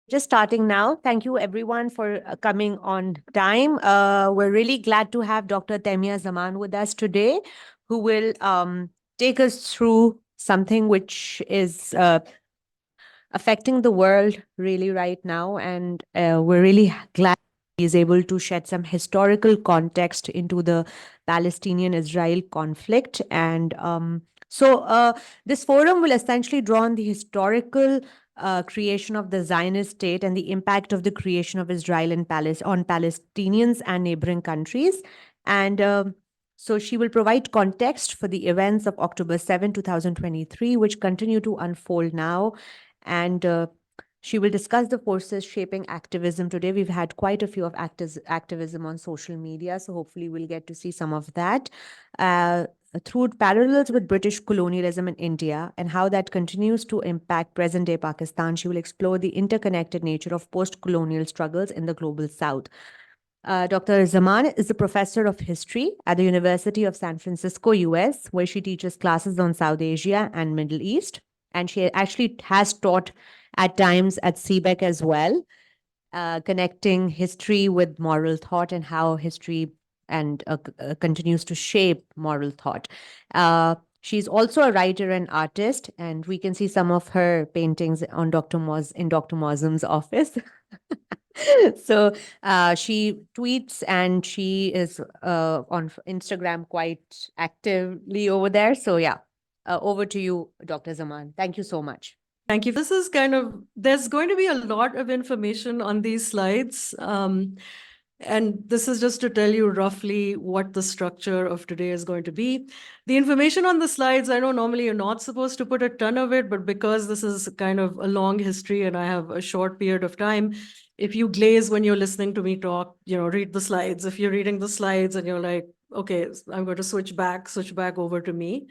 Just starting now. Thank you everyone for coming on time. We're really glad to have Dr. Taymia Zaman with us today, who will take us through something which is affecting the world really right now. And we're really glad he is able to shed some historical context into the Palestinian Israel conflict. And this forum will essentially draw on the historical creation of the Zionist state and the impact of the creation of Israel and on Palestinians and neighboring countries. And so she will provide context for the events of October 7, 2023, which continue to unfold now, and she will discuss the forces shaping activism today. We've had quite a few of activism on social media, so hopefully we'll get to see some of that. Through parallels with British colonialism in India and how that continues to impact present day Pakistan, she will explore the interconnected nature of post colonial struggles in the global south. Dr. Zaman is a professor of history at the University of San Francisco, US, where she teaches classes on South Asia and Middle East. And she actually has taught at times at CBEC as well, connecting history with moral thought and how history and continues to shape moral thought. She's also a writer and artist, and we can see some of her paintings on in Dr. Mozum's office. So she tweets and she is on Instagram quite actively over there. So yeah, over to you, Dr. Zaman. Thank you so much. Thank you. This is there's going to be a lot of information on these slides. And this is just to tell you roughly what the structure of today is going to be. The information on the slides, I know normally you're not supposed to put a ton of it, but because this is kind of a long history and I have a short period of time, if you glaze when you're listening to me talk, read the slides. If you're reading the slides and you're like, okay, I'm going to switch back over to me.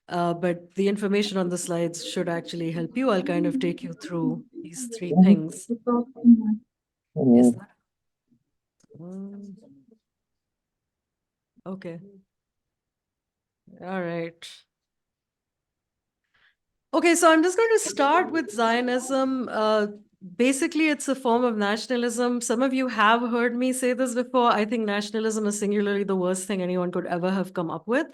But the information on the slides should actually help you. I'll kind of take you through these three things. Is that? Okay. All right. Okay, so I'm just going to start with Zionism. Basically, it's a form of nationalism. Some of you have heard me say this before. I think nationalism is singularly the worst thing anyone could ever have come up with.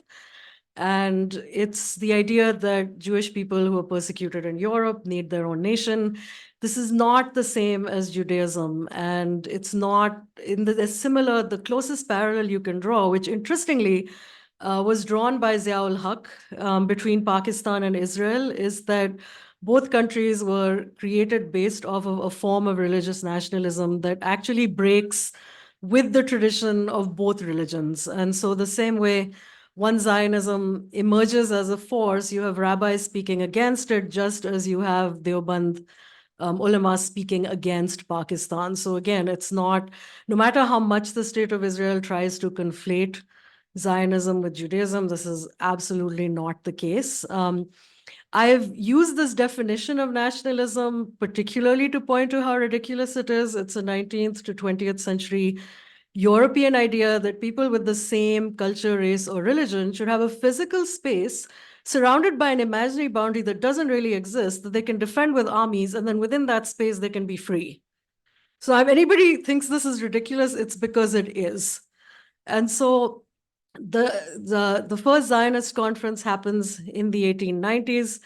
And it's the idea that Jewish people who are persecuted in Europe need their own nation. This is not the same as Judaism. And it's not similar, the closest parallel you can draw, which interestingly was drawn by Ziaul Haq between Pakistan and Israel, is that both countries were created based off of a form of religious nationalism that actually breaks with the tradition of both religions. And so the same way one Zionism emerges as a force, you have rabbis speaking against it, just as you have Deoband ulama speaking against Pakistan. So again, it's not, no matter how much the state of Israel tries to conflate Zionism with Judaism, this is absolutely not the case. I've used this definition of nationalism particularly to point to how ridiculous it is. It's a 19th to 20th century European idea that people with the same culture, race, or religion should have a physical space surrounded by an imaginary boundary that doesn't really exist, that they can defend with armies, and then within that space, they can be free. So if anybody thinks this is ridiculous, it's because it is. And so the first Zionist conference happens in the 1890s.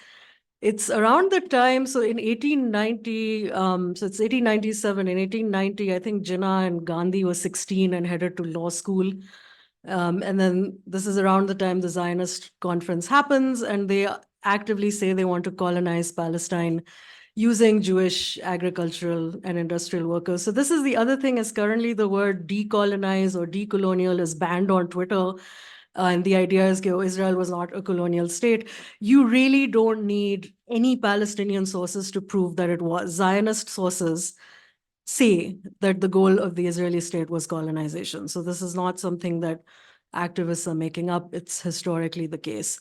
It's around the time, so in 1890, so it's 1897. In 1890, I think Jinnah and Gandhi were 16 and headed to law school. And then this is around the time the Zionist conference happens, and they actively say they want to colonize Palestine using Jewish agricultural and industrial workers. So this is the other thing, is currently the word decolonize or decolonial is banned on Twitter. And the idea is that Israel was not a colonial state. You really don't need any Palestinian sources to prove that it was. Zionist sources say that the goal of the Israeli state was colonization. So this is not something that activists are making up. It's historically the case.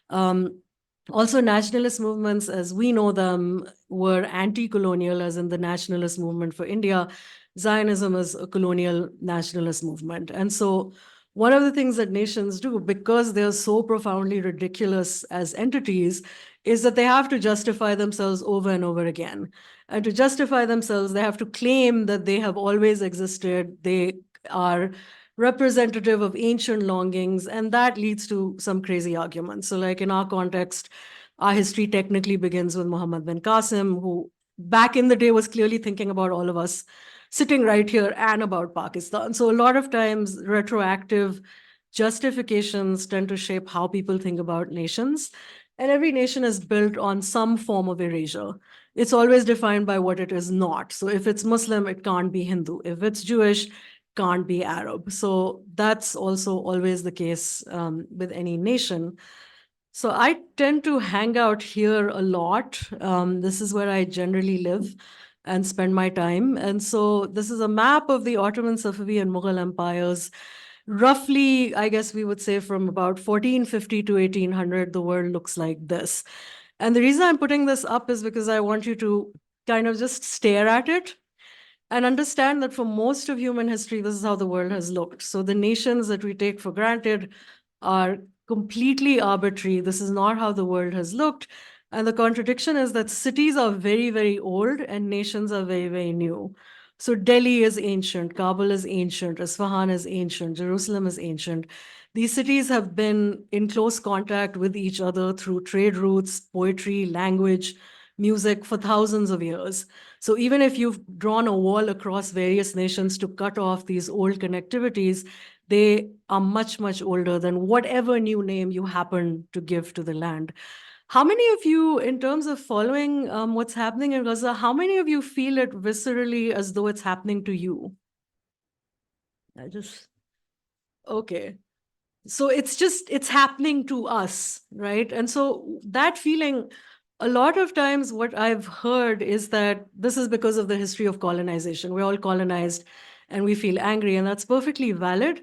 Also, nationalist movements, as we know them, were anti-colonial, as in the nationalist movement for India. Zionism is a colonial nationalist movement. And so one of the things that nations do, because they're so profoundly ridiculous as entities, is that they have to justify themselves over and over again. And to justify themselves, they have to claim that they have always existed. They are representative of ancient longings, and that leads to some crazy arguments. So, like in our context, our history technically begins with Muhammad bin Qasim, who back in the day was clearly thinking about all of us sitting right here and about Pakistan. So, a lot of times, retroactive justifications tend to shape how people think about nations. And every nation is built on some form of erasure. It's always defined by what it is not. So if it's Muslim, it can't be Hindu. If it's Jewish, can't be Arab. So that's also always the case with any nation. So I tend to hang out here a lot. This is where I generally live and spend my time. And so this is a map of the Ottoman, Safavi, and Mughal empires. Roughly, I guess we would say from about 1450 to 1800, the world looks like this. And the reason I'm putting this up is because I want you to kind of just stare at it and understand that for most of human history, this is how the world has looked. So the nations that we take for granted are completely arbitrary. This is not how the world has looked. And the contradiction is that cities are very, very old and nations are very, very new. So Delhi is ancient, Kabul is ancient, Isfahan is ancient, Jerusalem is ancient. These cities have been in close contact with each other through trade routes, poetry, language, music for thousands of years. So even if you've drawn a wall across various nations to cut off these old connectivities, they are much, much older than whatever new name you happen to give to the land. How many of you, in terms of following what's happening in Gaza, how many of you feel it viscerally as though it's happening to you? Okay. So it's happening to us, right? And so that feeling, a lot of times what I've heard is that this is because of the history of colonization. We're all colonized and we feel angry, and that's perfectly valid.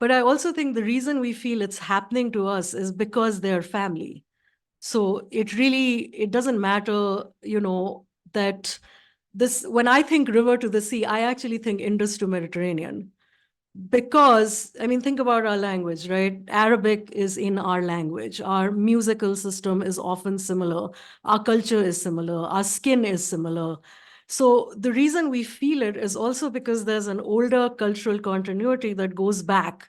But I also think the reason we feel it's happening to us is because they're family. So it doesn't matter, that when I think river to the sea, I actually think Indus to Mediterranean. Because, I mean, think about our language, right? Arabic is in our language. Our musical system is often similar. Our culture is similar. Our skin is similar. So the reason we feel it is also because there's an older cultural continuity that goes back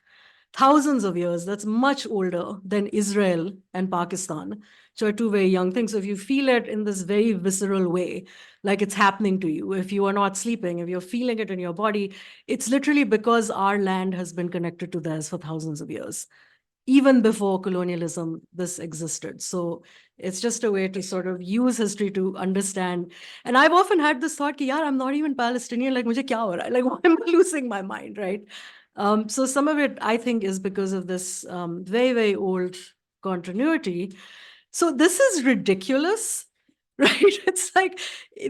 thousands of years. That's much older than Israel and Pakistan, which are two very young things. So if you feel it in this very visceral way, like it's happening to you, if you are not sleeping, if you're feeling it in your body, it's literally because our land has been connected to theirs for thousands of years. Even before colonialism, this existed. So it's just a way to sort of use history to understand. And I've often had this thought, ki, I'm not even Palestinian, like, mujhe kya ho raha hai? Like, why am I losing my mind, right? So some of it, I think, is because of this very, very old continuity. So this is ridiculous, right? It's like,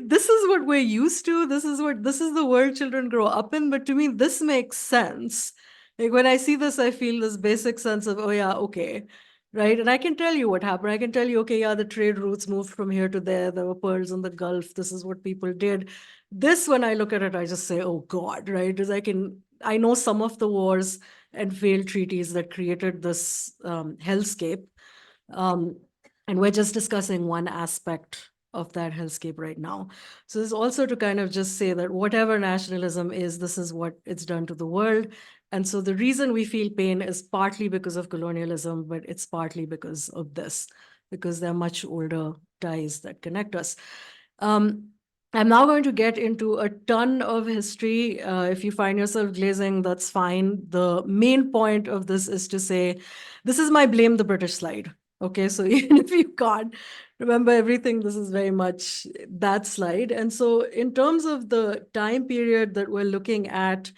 this is what we're used to. This is the world children grow up in. But to me, this makes sense. Like when I see this, I feel this basic sense of, oh yeah, okay, right? And I can tell you what happened. I can tell you, okay, yeah, the trade routes moved from here to there. There were pearls in the Gulf. This is what people did. This, when I look at it, I just say, oh God, right? Because I know some of the wars and failed treaties that created this hellscape. And we're just discussing one aspect of that hellscape right now. So this is also to kind of just say that whatever nationalism is, this is what it's done to the world. And so the reason we feel pain is partly because of colonialism, but it's partly because of this, because there are much older ties that connect us. I'm now going to get into a ton of history. If you find yourself glazing, that's fine. The main point of this is to say, this is my blame the British slide. Okay, so even if you can't remember everything, this is very much that slide. And so in terms of the time period that we're looking at,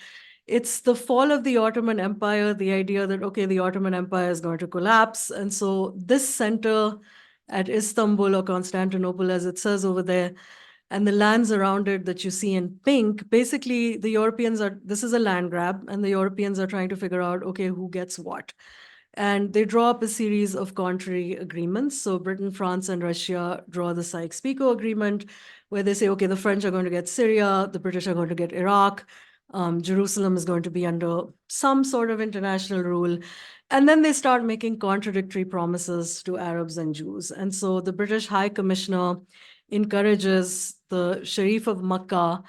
it's the fall of the Ottoman Empire, the idea that, okay, the Ottoman Empire is going to collapse. And so this center at Istanbul or Constantinople, as it says over there, and the lands around it that you see in pink, basically this is a land grab, and the Europeans are trying to figure out, okay, who gets what? And they draw up a series of contrary agreements. So Britain, France, and Russia draw the Sykes-Picot Agreement, where they say, okay, the French are going to get Syria, the British are going to get Iraq, Jerusalem is going to be under some sort of international rule. And then they start making contradictory promises to Arabs and Jews. And so the British High Commissioner encourages the Sharif of Makkah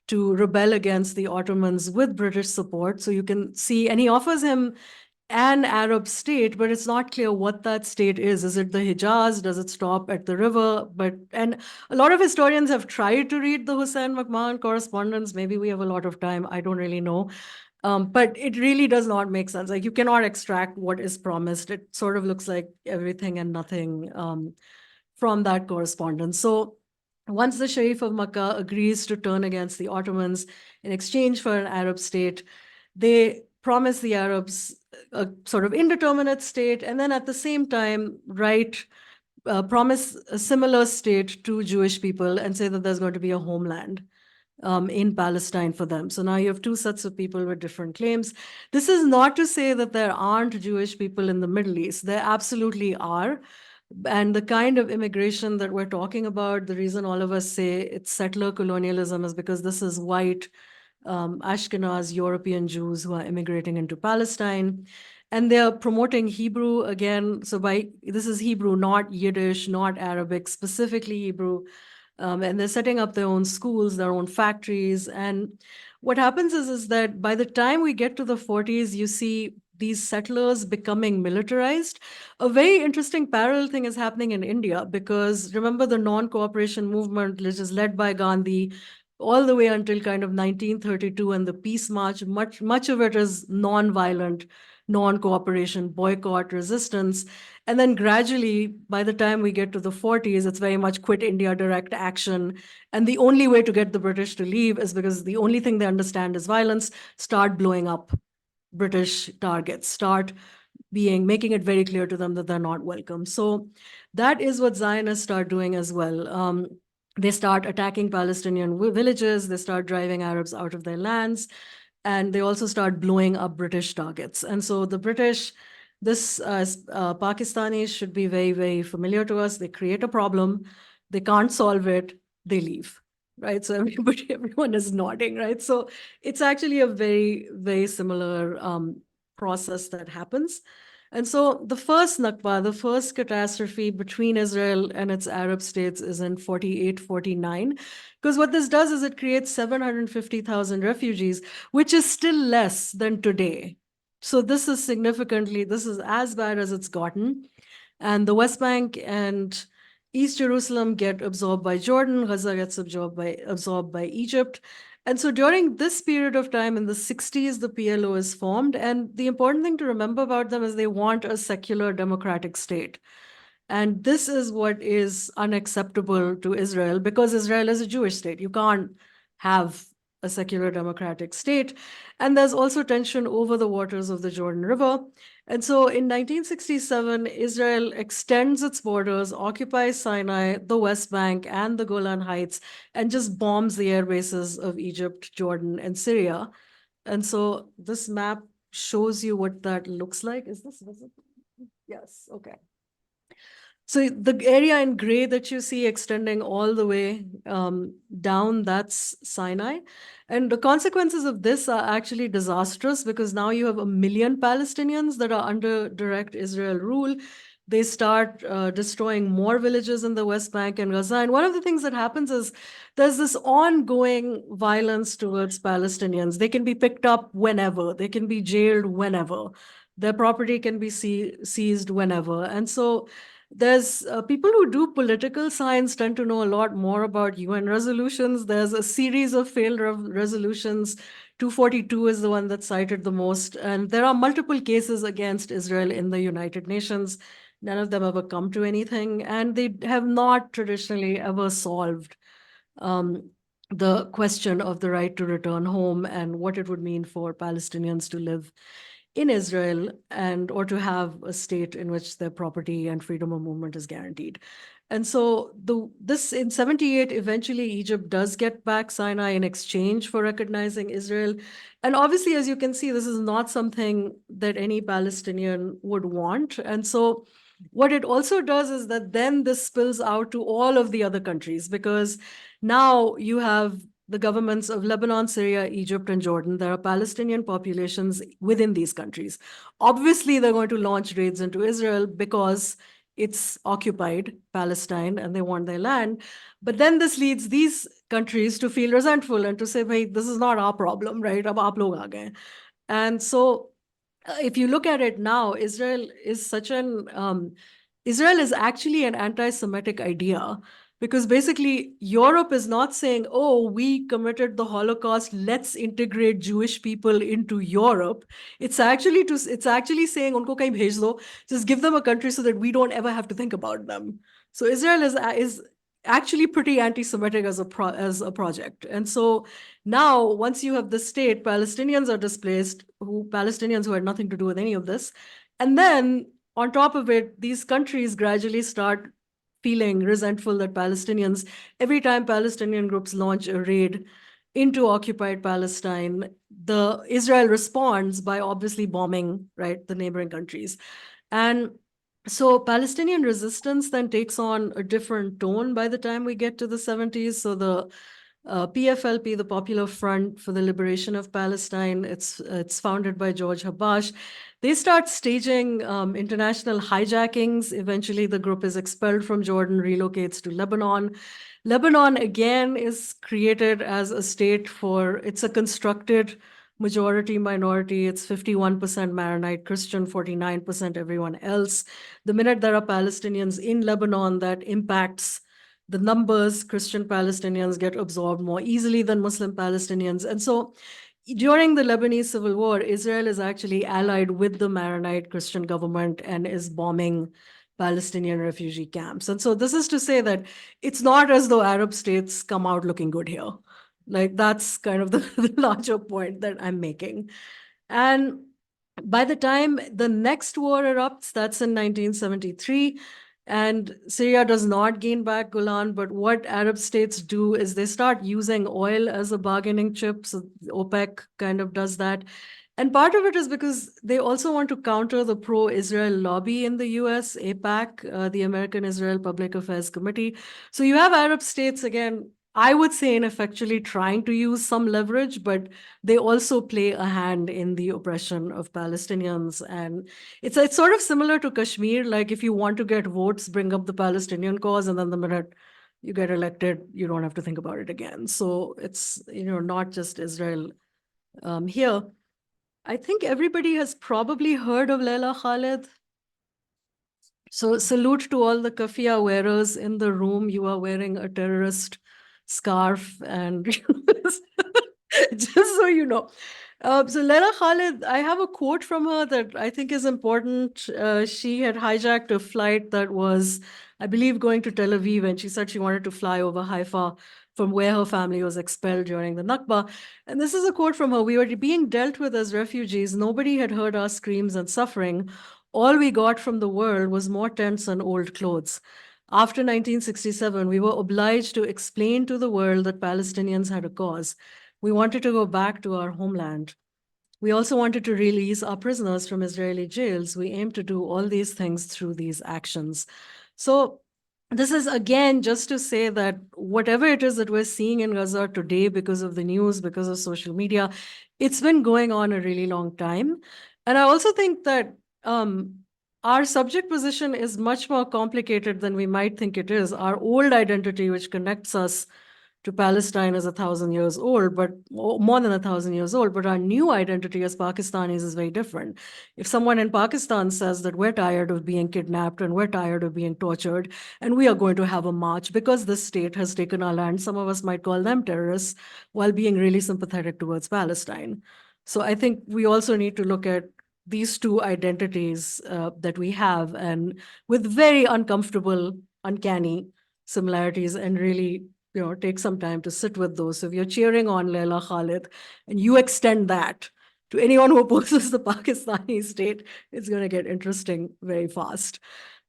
to rebel against the Ottomans with British support. So you can see, and he offers him an Arab state, but it's not clear what that state is. Is it the Hijaz? Does it stop at the river? And a lot of historians have tried to read the Hussein McMahon correspondence. Maybe we have a lot of time. I don't really know. But it really does not make sense. Like, you cannot extract what is promised. It sort of looks like everything and nothing from that correspondence. So once the Sharif of Makkah agrees to turn against the Ottomans in exchange for an Arab state, they promise the Arabs a sort of indeterminate state, and then at the same time promise a similar state to Jewish people and say that there's going to be a homeland in Palestine for them. So now you have two sets of people with different claims. This is not to say that there aren't Jewish people in the Middle East. There absolutely are. And the kind of immigration that we're talking about, the reason all of us say it's settler colonialism is because this is white, Ashkenaz, European Jews who are immigrating into Palestine. And they're promoting Hebrew again. So this is Hebrew, not Yiddish, not Arabic, specifically Hebrew. And they're setting up their own schools, their own factories. And what happens is that by the time we get to the 40s, you see these settlers becoming militarized. A very interesting parallel thing is happening in India, because remember the non-cooperation movement, which is led by Gandhi, all the way until kind of 1932 and the Peace March, much of it is non-violent, non-cooperation, boycott, resistance. And then gradually, by the time we get to the 40s, it's very much quit India, direct action. And the only way to get the British to leave is because the only thing they understand is violence. Start blowing up British targets, start making it very clear to them that they're not welcome. So that is what Zionists start doing as well. They start attacking Palestinian villages, they start driving Arabs out of their lands, and they also start blowing up British targets. And so the British, Pakistanis should be very, very familiar to us. They create a problem, they can't solve it, they leave, right? So everyone is nodding, right? So it's actually a very, very similar process that happens. And so the first Nakba, the first catastrophe between Israel and its Arab states is in 48, 49. Because what this does is it creates 750,000 refugees, which is still less than today. So this is as bad as it's gotten. And the West Bank and East Jerusalem get absorbed by Jordan, Gaza gets absorbed by Egypt. And so during this period of time in the 60s, the PLO is formed. And the important thing to remember about them is they want a secular democratic state. And this is what is unacceptable to Israel, because Israel is a Jewish state. You can't have a secular democratic state. And there's also tension over the waters of the Jordan River. And so in 1967, Israel extends its borders, occupies Sinai, the West Bank, and the Golan Heights, and just bombs the air bases of Egypt, Jordan, and Syria. And so this map shows you what that looks like. Is this visible? Yes, okay. So the area in gray that you see extending all the way down, that's Sinai. And the consequences of this are actually disastrous, because now you have 1 million Palestinians that are under direct Israel rule. They start destroying more villages in the West Bank and Gaza. And one of the things that happens is there's this ongoing violence towards Palestinians. They can be picked up whenever. They can be jailed whenever. Their property can be seized whenever. And so there's people who do political science tend to know a lot more about UN resolutions. There's a series of failed resolutions. 242 is the one that's cited the most. And there are multiple cases against Israel in the United Nations. None of them ever come to anything. And they have not traditionally ever solved the question of the right to return home and what it would mean for Palestinians to live in Israel or to have a state in which their property and freedom of movement is guaranteed. And so this in 78, eventually Egypt does get back Sinai in exchange for recognizing Israel. And obviously, as you can see, this is not something that any Palestinian would want. And so what it also does is that then this spills out to all of the other countries, because now you have the governments of Lebanon, Syria, Egypt, and Jordan. There are Palestinian populations within these countries. Obviously, they're going to launch raids into Israel because it's occupied Palestine and they want their land. But then this leads these countries to feel resentful and to say, hey, this is not our problem, right? Ab aap log aa gaye. And so if you look at it now, Israel is actually an anti-Semitic idea, because basically Europe is not saying, oh, we committed the Holocaust, let's integrate Jewish people into Europe. It's actually saying, unko kahin bhej do, just give them a country so that we don't ever have to think about them. So Israel is actually pretty anti-Semitic as a project. And so now, once you have the state, Palestinians are displaced, Palestinians who had nothing to do with any of this. And then on top of it, these countries gradually start feeling resentful that Palestinians, every time Palestinian groups launch a raid into occupied Palestine, the Israel responds by obviously bombing, right, the neighboring countries. And so Palestinian resistance then takes on a different tone by the time we get to the 70s. So the PFLP, the Popular Front for the Liberation of Palestine, it's founded by George Habash. They start staging international hijackings. Eventually, the group is expelled from Jordan, relocates to Lebanon. Lebanon, again, is created as a state it's a constructed majority minority. It's 51% Maronite Christian, 49% everyone else. The minute there are Palestinians in Lebanon, that impacts the numbers. Christian Palestinians get absorbed more easily than Muslim Palestinians. And so during the Lebanese civil war, Israel is actually allied with the Maronite Christian government and is bombing Palestinian refugee camps. And so this is to say that it's not as though Arab states come out looking good here. Like, that's kind of the larger point that I'm making. And by the time the next war erupts, that's in 1973, and Syria does not gain back Golan, but what Arab states do is they start using oil as a bargaining chip. So OPEC kind of does that. And part of it is because they also want to counter the pro-Israel lobby in the US, APAC, the American Israel Public Affairs Committee. So you have Arab states, again, I would say ineffectually trying to use some leverage, but they also play a hand in the oppression of Palestinians. And it's sort of similar to Kashmir. Like, if you want to get votes, bring up the Palestinian cause, and then the minute you get elected, you don't have to think about it again. So it's, not just Israel here. I think everybody has probably heard of Leila Khalid. So salute to all the kafia wearers in the room. You are wearing a terrorist scarf, and just so you know. So Leila Khalid, I have a quote from her that I think is important. She had hijacked a flight that was, I believe, going to Tel Aviv, and she said she wanted to fly over Haifa from where her family was expelled during the Nakba. And this is a quote from her: "We were being dealt with as refugees. Nobody had heard our screams and suffering. All we got from the world was more tents and old clothes. After 1967, we were obliged to explain to the world that Palestinians had a cause. We wanted to go back to our homeland. We also wanted to release our prisoners from Israeli jails. We aim to do all these things through these actions." So this is, again, just to say that whatever it is that we're seeing in Gaza today because of the news, because of social media, it's been going on a really long time. And I also think that our subject position is much more complicated than we might think it is. Our old identity, which connects us to Palestine, is 1,000 years old, but more than 1,000 years old. But our new identity as Pakistanis is very different. If someone in Pakistan says that we're tired of being kidnapped and we're tired of being tortured, and we are going to have a march because this state has taken our land, some of us might call them terrorists while being really sympathetic towards Palestine. So I think we also need to look at these two identities that we have, and with very uncomfortable, uncanny similarities, and really take some time to sit with those. So if you're cheering on Leila Khalid and you extend that to anyone who opposes the Pakistani state, it's going to get interesting very fast.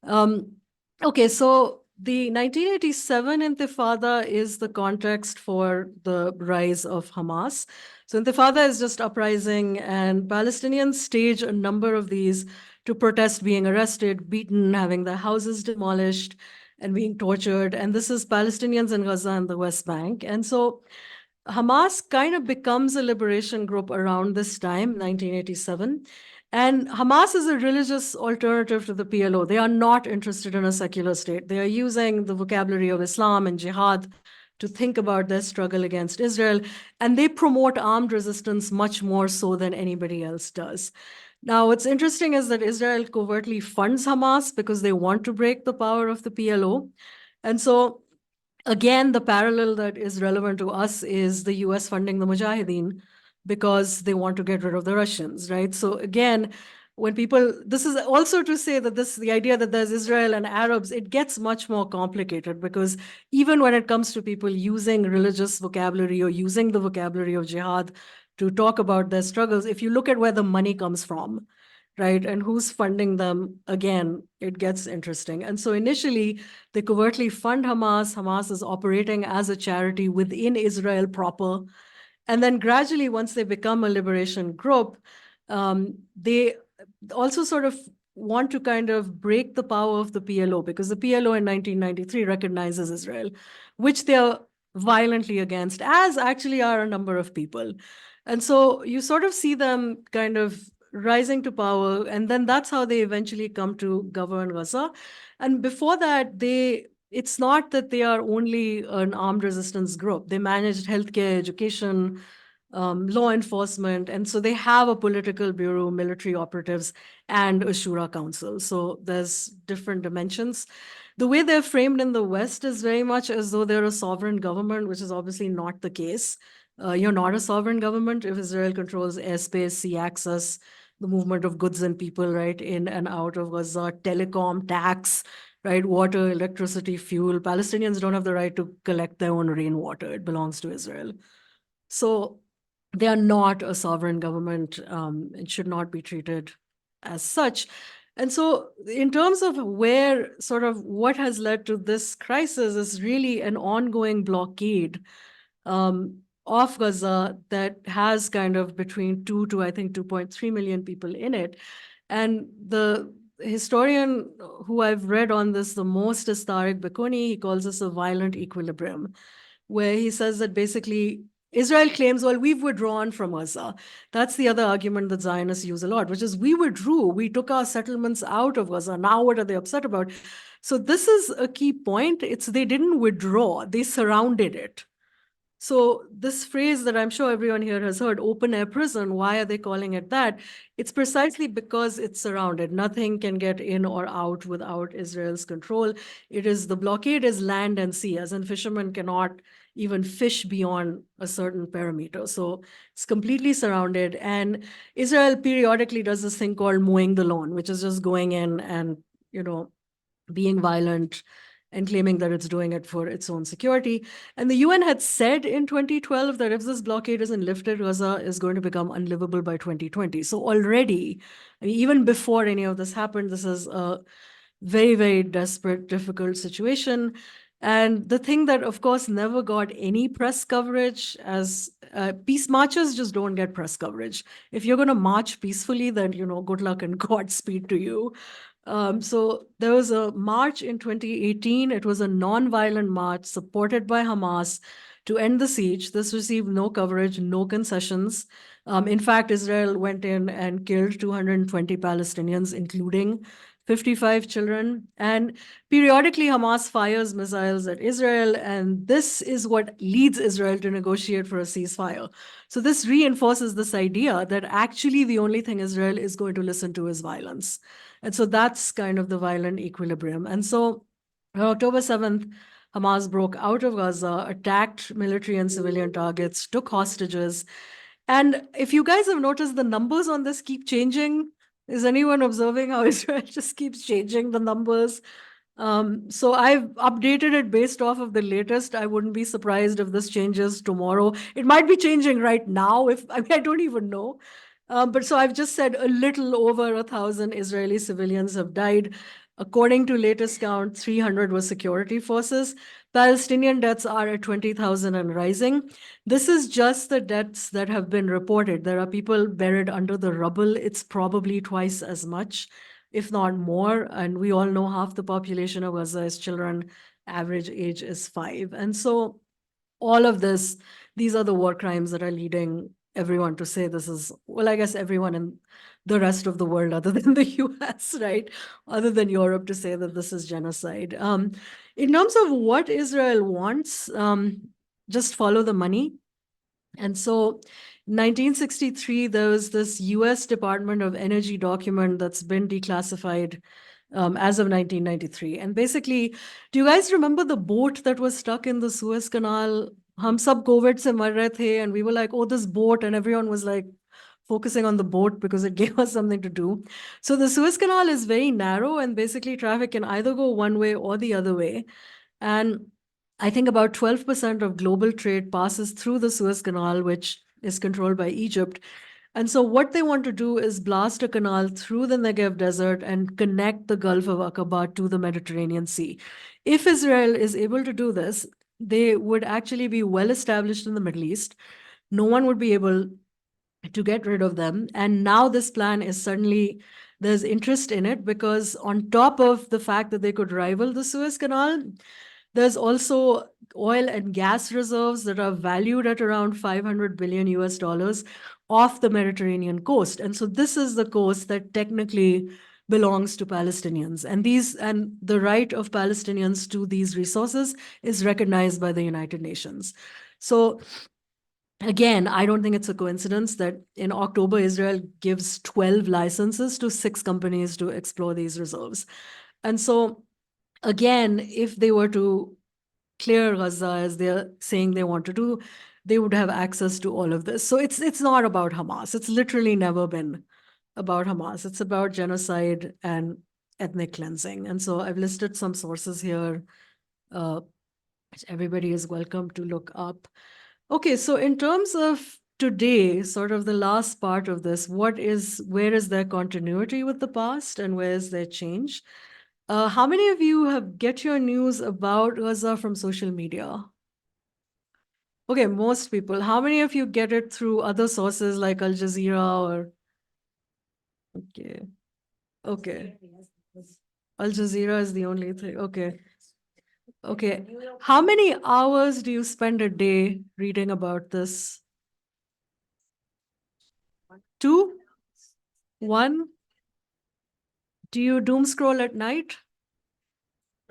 Okay, so the 1987 Intifada is the context for the rise of Hamas. So Intifada is just uprising, and Palestinians stage a number of these to protest being arrested, beaten, having their houses demolished, and being tortured. And this is Palestinians in Gaza and the West Bank. And so Hamas kind of becomes a liberation group around this time, 1987. And Hamas is a religious alternative to the PLO. They are not interested in a secular state. They are using the vocabulary of Islam and jihad to think about their struggle against Israel. And they promote armed resistance much more so than anybody else does. Now, what's interesting is that Israel covertly funds Hamas because they want to break the power of the PLO. And so again, the parallel that is relevant to us is the US funding the Mujahideen because they want to get rid of the Russians, right? So again, when people, this is also to say that the idea that there's Israel and Arabs, it gets much more complicated because even when it comes to people using religious vocabulary or using the vocabulary of jihad to talk about their struggles, if you look at where the money comes from, right, and who's funding them, again, it gets interesting. And so initially, they covertly fund Hamas. Hamas is operating as a charity within Israel proper. And then gradually, once they become a liberation group, they also sort of want to kind of break the power of the PLO because the PLO in 1993 recognizes Israel, which they're violently against, as actually are a number of people. And so you sort of see them kind of rising to power, and then that's how they eventually come to govern Gaza. And before that, it's not that they are only an armed resistance group. They managed healthcare, education, law enforcement. And so they have a political bureau, military operatives, and a Shura council. So there's different dimensions. The way they're framed in the West is very much as though they're a sovereign government, which is obviously not the case. You're not a sovereign government if Israel controls airspace, sea access, the movement of goods and people, right, in and out of Gaza, telecom, tax, right, water, electricity, fuel. Palestinians don't have the right to collect their own rainwater. It belongs to Israel. So they are not a sovereign government and should not be treated as such. And so in terms of where sort of what has led to this crisis is really an ongoing blockade of Gaza that has kind of between 2 to, I think, 2.3 million people in it. And the historian who I've read on this the most is Tariq Bekoni. He calls this a violent equilibrium, where he says that basically Israel claims, well, we've withdrawn from Gaza. That's the other argument that Zionists use a lot, which is we withdrew, we took our settlements out of Gaza. Now what are they upset about? So this is a key point. It's they didn't withdraw, they surrounded it. So this phrase that I'm sure everyone here has heard, open air prison, why are they calling it that? It's precisely because it's surrounded. Nothing can get in or out without Israel's control. The blockade is land and sea, as in fishermen cannot even fish beyond a certain perimeter. So it's completely surrounded. And Israel periodically does this thing called mowing the lawn, which is just going in and, being violent and claiming that it's doing it for its own security. And the UN had said in 2012 that if this blockade isn't lifted, Gaza is going to become unlivable by 2020. So already, I mean, even before any of this happened, this is a very, very desperate, difficult situation. And the thing that, of course, never got any press coverage, as peace marches just don't get press coverage. If you're going to march peacefully, then, good luck and Godspeed to you. So there was a march in 2018. It was a non-violent march supported by Hamas to end the siege. This received no coverage, no concessions. In fact, Israel went in and killed 220 Palestinians, including 55 children. And periodically, Hamas fires missiles at Israel, and this is what leads Israel to negotiate for a ceasefire. So this reinforces this idea that actually the only thing Israel is going to listen to is violence. And so that's kind of the violent equilibrium. And so on October 7th, Hamas broke out of Gaza, attacked military and civilian targets, took hostages. And if you guys have noticed, the numbers on this keep changing. Is anyone observing how Israel just keeps changing the numbers? So I've updated it based off of the latest. I wouldn't be surprised if this changes tomorrow. It might be changing right now. I don't even know. But so I've just said a little over 1,000 Israeli civilians have died. According to latest count, 300 were security forces. Palestinian deaths are at 20,000 and rising. This is just the deaths that have been reported. There are people buried under the rubble. It's probably twice as much, if not more. And we all know half the population of Gaza is children. Average age is 5. And so all of this these are the war crimes that are leading everyone to say this is, well, I guess everyone in the rest of the world other than the US, right? Other than Europe, to say that this is genocide. In terms of what Israel wants, just follow the money. And so 1963, there was this US Department of Energy document that's been declassified as of 1993. And basically, do you guys remember the boat that was stuck in the Suez Canal? Hum sab COVID se mar rahe the, and we were like, oh, this boat, and everyone was like focusing on the boat because it gave us something to do. So the Suez Canal is very narrow, and basically traffic can either go one way or the other way. And I think about 12% of global trade passes through the Suez Canal, which is controlled by Egypt. And so what they want to do is blast a canal through the Negev desert and connect the Gulf of Aqaba to the Mediterranean Sea. If Israel is able to do this, they would actually be well established in the Middle East. No one would be able to get rid of them. And now this plan is suddenly, there's interest in it because on top of the fact that they could rival the Suez Canal, there's also oil and gas reserves that are valued at around 500 billion US dollars off the Mediterranean coast. And so this is the coast that technically belongs to Palestinians. And the right of Palestinians to these resources is recognized by the United Nations. So again, I don't think it's a coincidence that in October, Israel gives 12 licenses to 6 companies to explore these reserves. And so again, if they were to clear Gaza as they're saying they want to do, they would have access to all of this. So it's not about Hamas. It's literally never been about Hamas. It's about genocide and ethnic cleansing. And so I've listed some sources here, which everybody is welcome to look up. Okay, so in terms of today, sort of the last part of this, where is their continuity with the past and where is their change? How many of you get your news about Gaza from social media? Okay, most people. How many of you get it through other sources like Al Jazeera or? Okay. Al Jazeera is the only thing. Okay. How many hours do you spend a day reading about this? 2? 1? Do you doom scroll at night?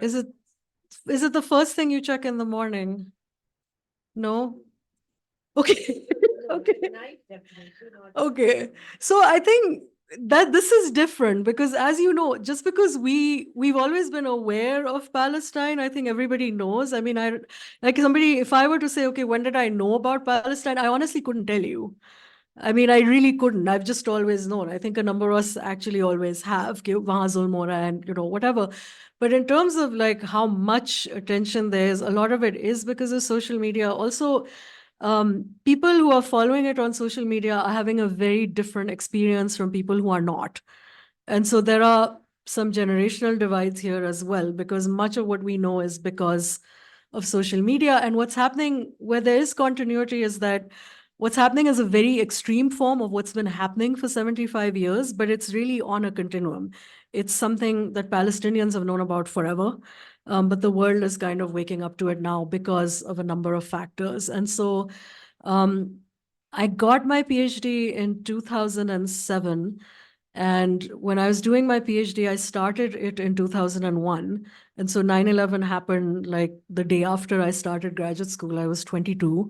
Is it the first thing you check in the morning? No? Okay. Okay. So I think that this is different because, as you know, just because we've always been aware of Palestine, I think everybody knows. I mean, if I were to say, okay, when did I know about Palestine? I honestly couldn't tell you. I mean, I really couldn't. I've just always known. I think a number of us actually always have, and whatever. But in terms of like how much attention there is, a lot of it is because of social media. Also, people who are following it on social media are having a very different experience from people who are not. And so there are some generational divides here as well, because much of what we know is because of social media. And what's happening where there is continuity is that what's happening is a very extreme form of what's been happening for 75 years, but it's really on a continuum. It's something that Palestinians have known about forever, but the world is kind of waking up to it now because of a number of factors. And so I got my PhD in 2007. And when I was doing my PhD, I started it in 2001. And so 9/11 happened like the day after I started graduate school. I was 22.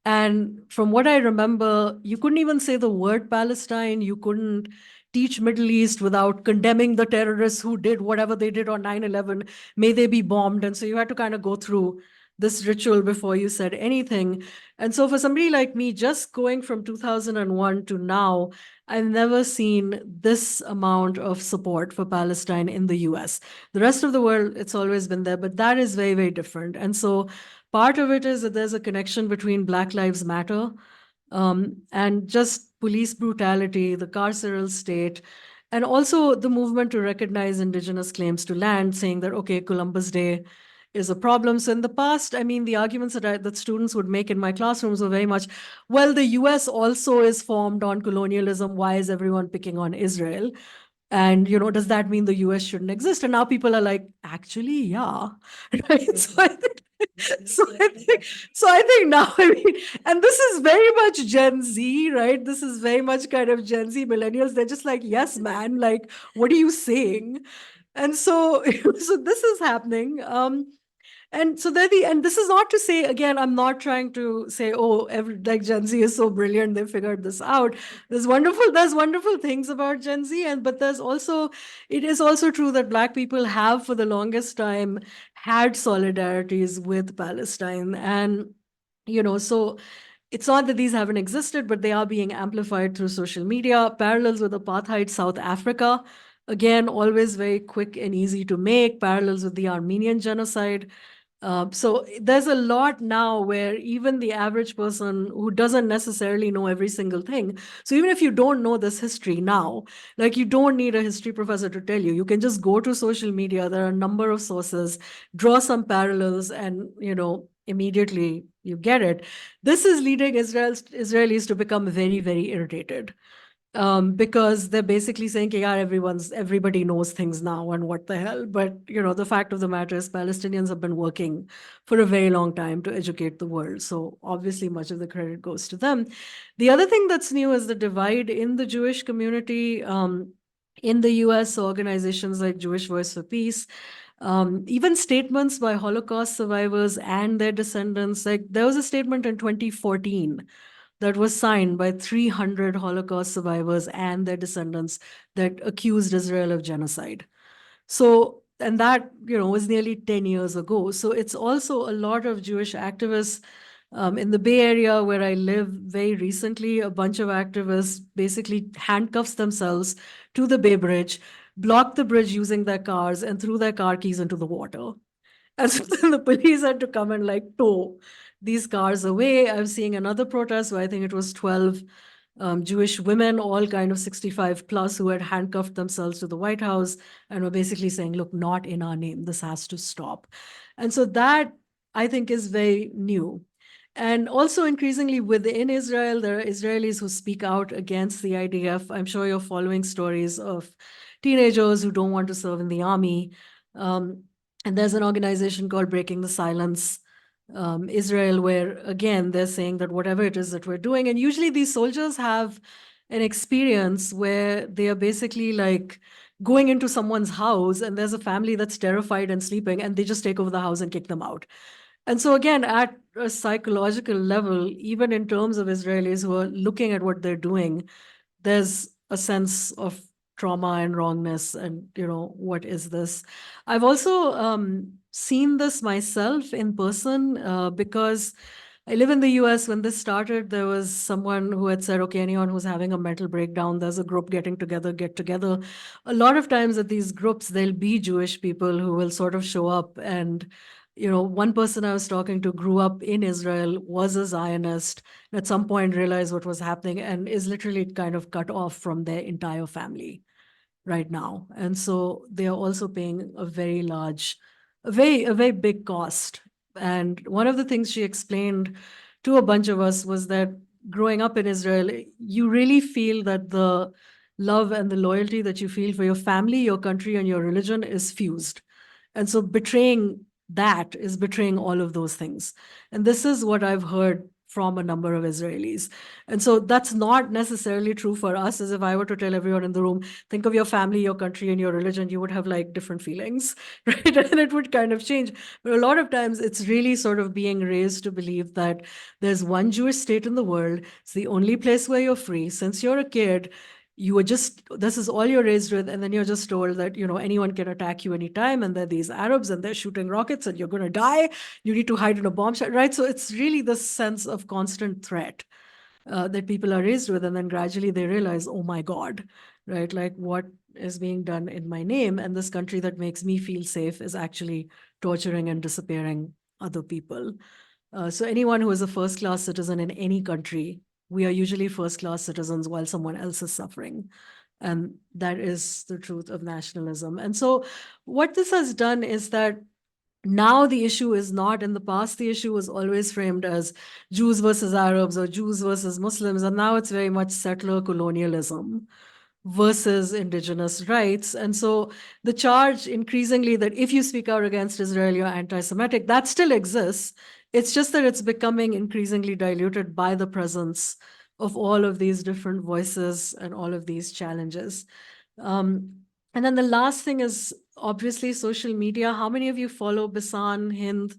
And from what I remember, you couldn't even say the word Palestine. You couldn't teach Middle East without condemning the terrorists who did whatever they did on 9/11. May they be bombed. And so you had to kind of go through this ritual before you said anything. And so for somebody like me, just going from 2001 to now, I've never seen this amount of support for Palestine in the US. The rest of the world, it's always been there, but that is very, very different. And so part of it is that there's a connection between Black Lives Matter and just police brutality, the carceral state, and also the movement to recognize indigenous claims to land, saying that, okay, Columbus Day is a problem. So in the past, I mean, the arguments that students would make in my classrooms were very much, well, the US also is formed on colonialism. Why is everyone picking on Israel? And, does that mean the US shouldn't exist? And now people are like, actually, yeah. Right? So I think So I think now, I mean, and this is very much Gen Z, right? This is very much kind of Gen Z millennials. They're just like, yes, man, like, what are you saying? And so, so this is happening. And so and this is not to say, again, I'm not trying to say, oh, like Gen Z is so brilliant, they figured this out. There's wonderful things about Gen Z, but it is also true that Black people have for the longest time had solidarities with Palestine. And, so it's not that these haven't existed, but they are being amplified through social media. Parallels with apartheid South Africa, again, always very quick and easy to make. Parallels with the Armenian genocide. So there's a lot now where even the average person who doesn't necessarily know every single thing. So even if you don't know this history now, like you don't need a history professor to tell you. You can just go to social media. There are a number of sources, draw some parallels, and immediately you get it. This is leading Israelis to become very, very irritated, because they're basically saying, yeah, everybody knows things now, and what the hell. But the fact of the matter is, Palestinians have been working for a very long time to educate the world. So obviously, much of the credit goes to them. The other thing that's new is the divide in the Jewish community. In the US, organizations like Jewish Voice for Peace, even statements by Holocaust survivors and their descendants. Like there was a statement in 2014 that was signed by 300 Holocaust survivors and their descendants that accused Israel of genocide. So, and that, was nearly 10 years ago. So it's also a lot of Jewish activists. In the Bay Area, where I live, very recently, a bunch of activists basically handcuffs themselves to the Bay Bridge, blocked the bridge using their cars, and threw their car keys into the water. And so then the police had to come and like tow these cars away. I'm seeing another protest where I think it was 12 Jewish women, all kind of 65 plus, who had handcuffed themselves to the White House and were basically saying, look, not in our name. This has to stop. And so that, I think, is very new. And also increasingly within Israel, there are Israelis who speak out against the IDF. I'm sure you're following stories of teenagers who don't want to serve in the army. And there's an organization called Breaking the Silence Israel, where again, they're saying that whatever it is that we're doing, and usually these soldiers have an experience where they are basically like going into someone's house and there's a family that's terrified and sleeping, and they just take over the house and kick them out. And so again, at a psychological level, even in terms of Israelis who are looking at what they're doing, there's a sense of trauma and wrongness, and what is this? I've also seen this myself in person, because I live in the US. When this started, there was someone who had said, okay, anyone who's having a mental breakdown, there's a group getting together, get together. A lot of times at these groups, there'll be Jewish people who will sort of show up. And one person I was talking to grew up in Israel, was a Zionist, and at some point realized what was happening, and is literally kind of cut off from their entire family right now. And so they are also paying a very big cost. And one of the things she explained to a bunch of us was that growing up in Israel, you really feel that the love and the loyalty that you feel for your family, your country, and your religion is fused. And so betraying that is betraying all of those things. And this is what I've heard from a number of Israelis. And so that's not necessarily true for us. As if I were to tell everyone in the room, think of your family, your country, and your religion, you would have like different feelings, right? And it would kind of change. But a lot of times it's really sort of being raised to believe that there's one Jewish state in the world. It's the only place where you're free. Since you're a kid, this is all you're raised with, and then you're just told that anyone can attack you anytime, and they're these Arabs and they're shooting rockets and you're going to die. You need to hide in a bomb shelter, right? So it's really this sense of constant threat that people are raised with, and then gradually they realize, oh my God, right? Like what is being done in my name, and this country that makes me feel safe is actually torturing and disappearing other people. So anyone who is a first-class citizen in any country, we are usually first-class citizens while someone else is suffering. And that is the truth of nationalism. And so what this has done is that now the issue is not, in the past, the issue was always framed as Jews versus Arabs or Jews versus Muslims. And now it's very much settler colonialism, versus indigenous rights. And so the charge increasingly that if you speak out against Israel, you're anti-Semitic, that still exists. It's just that it's becoming increasingly diluted by the presence of all of these different voices and all of these challenges. And then the last thing is obviously social media. How many of you follow Bisan, Hind,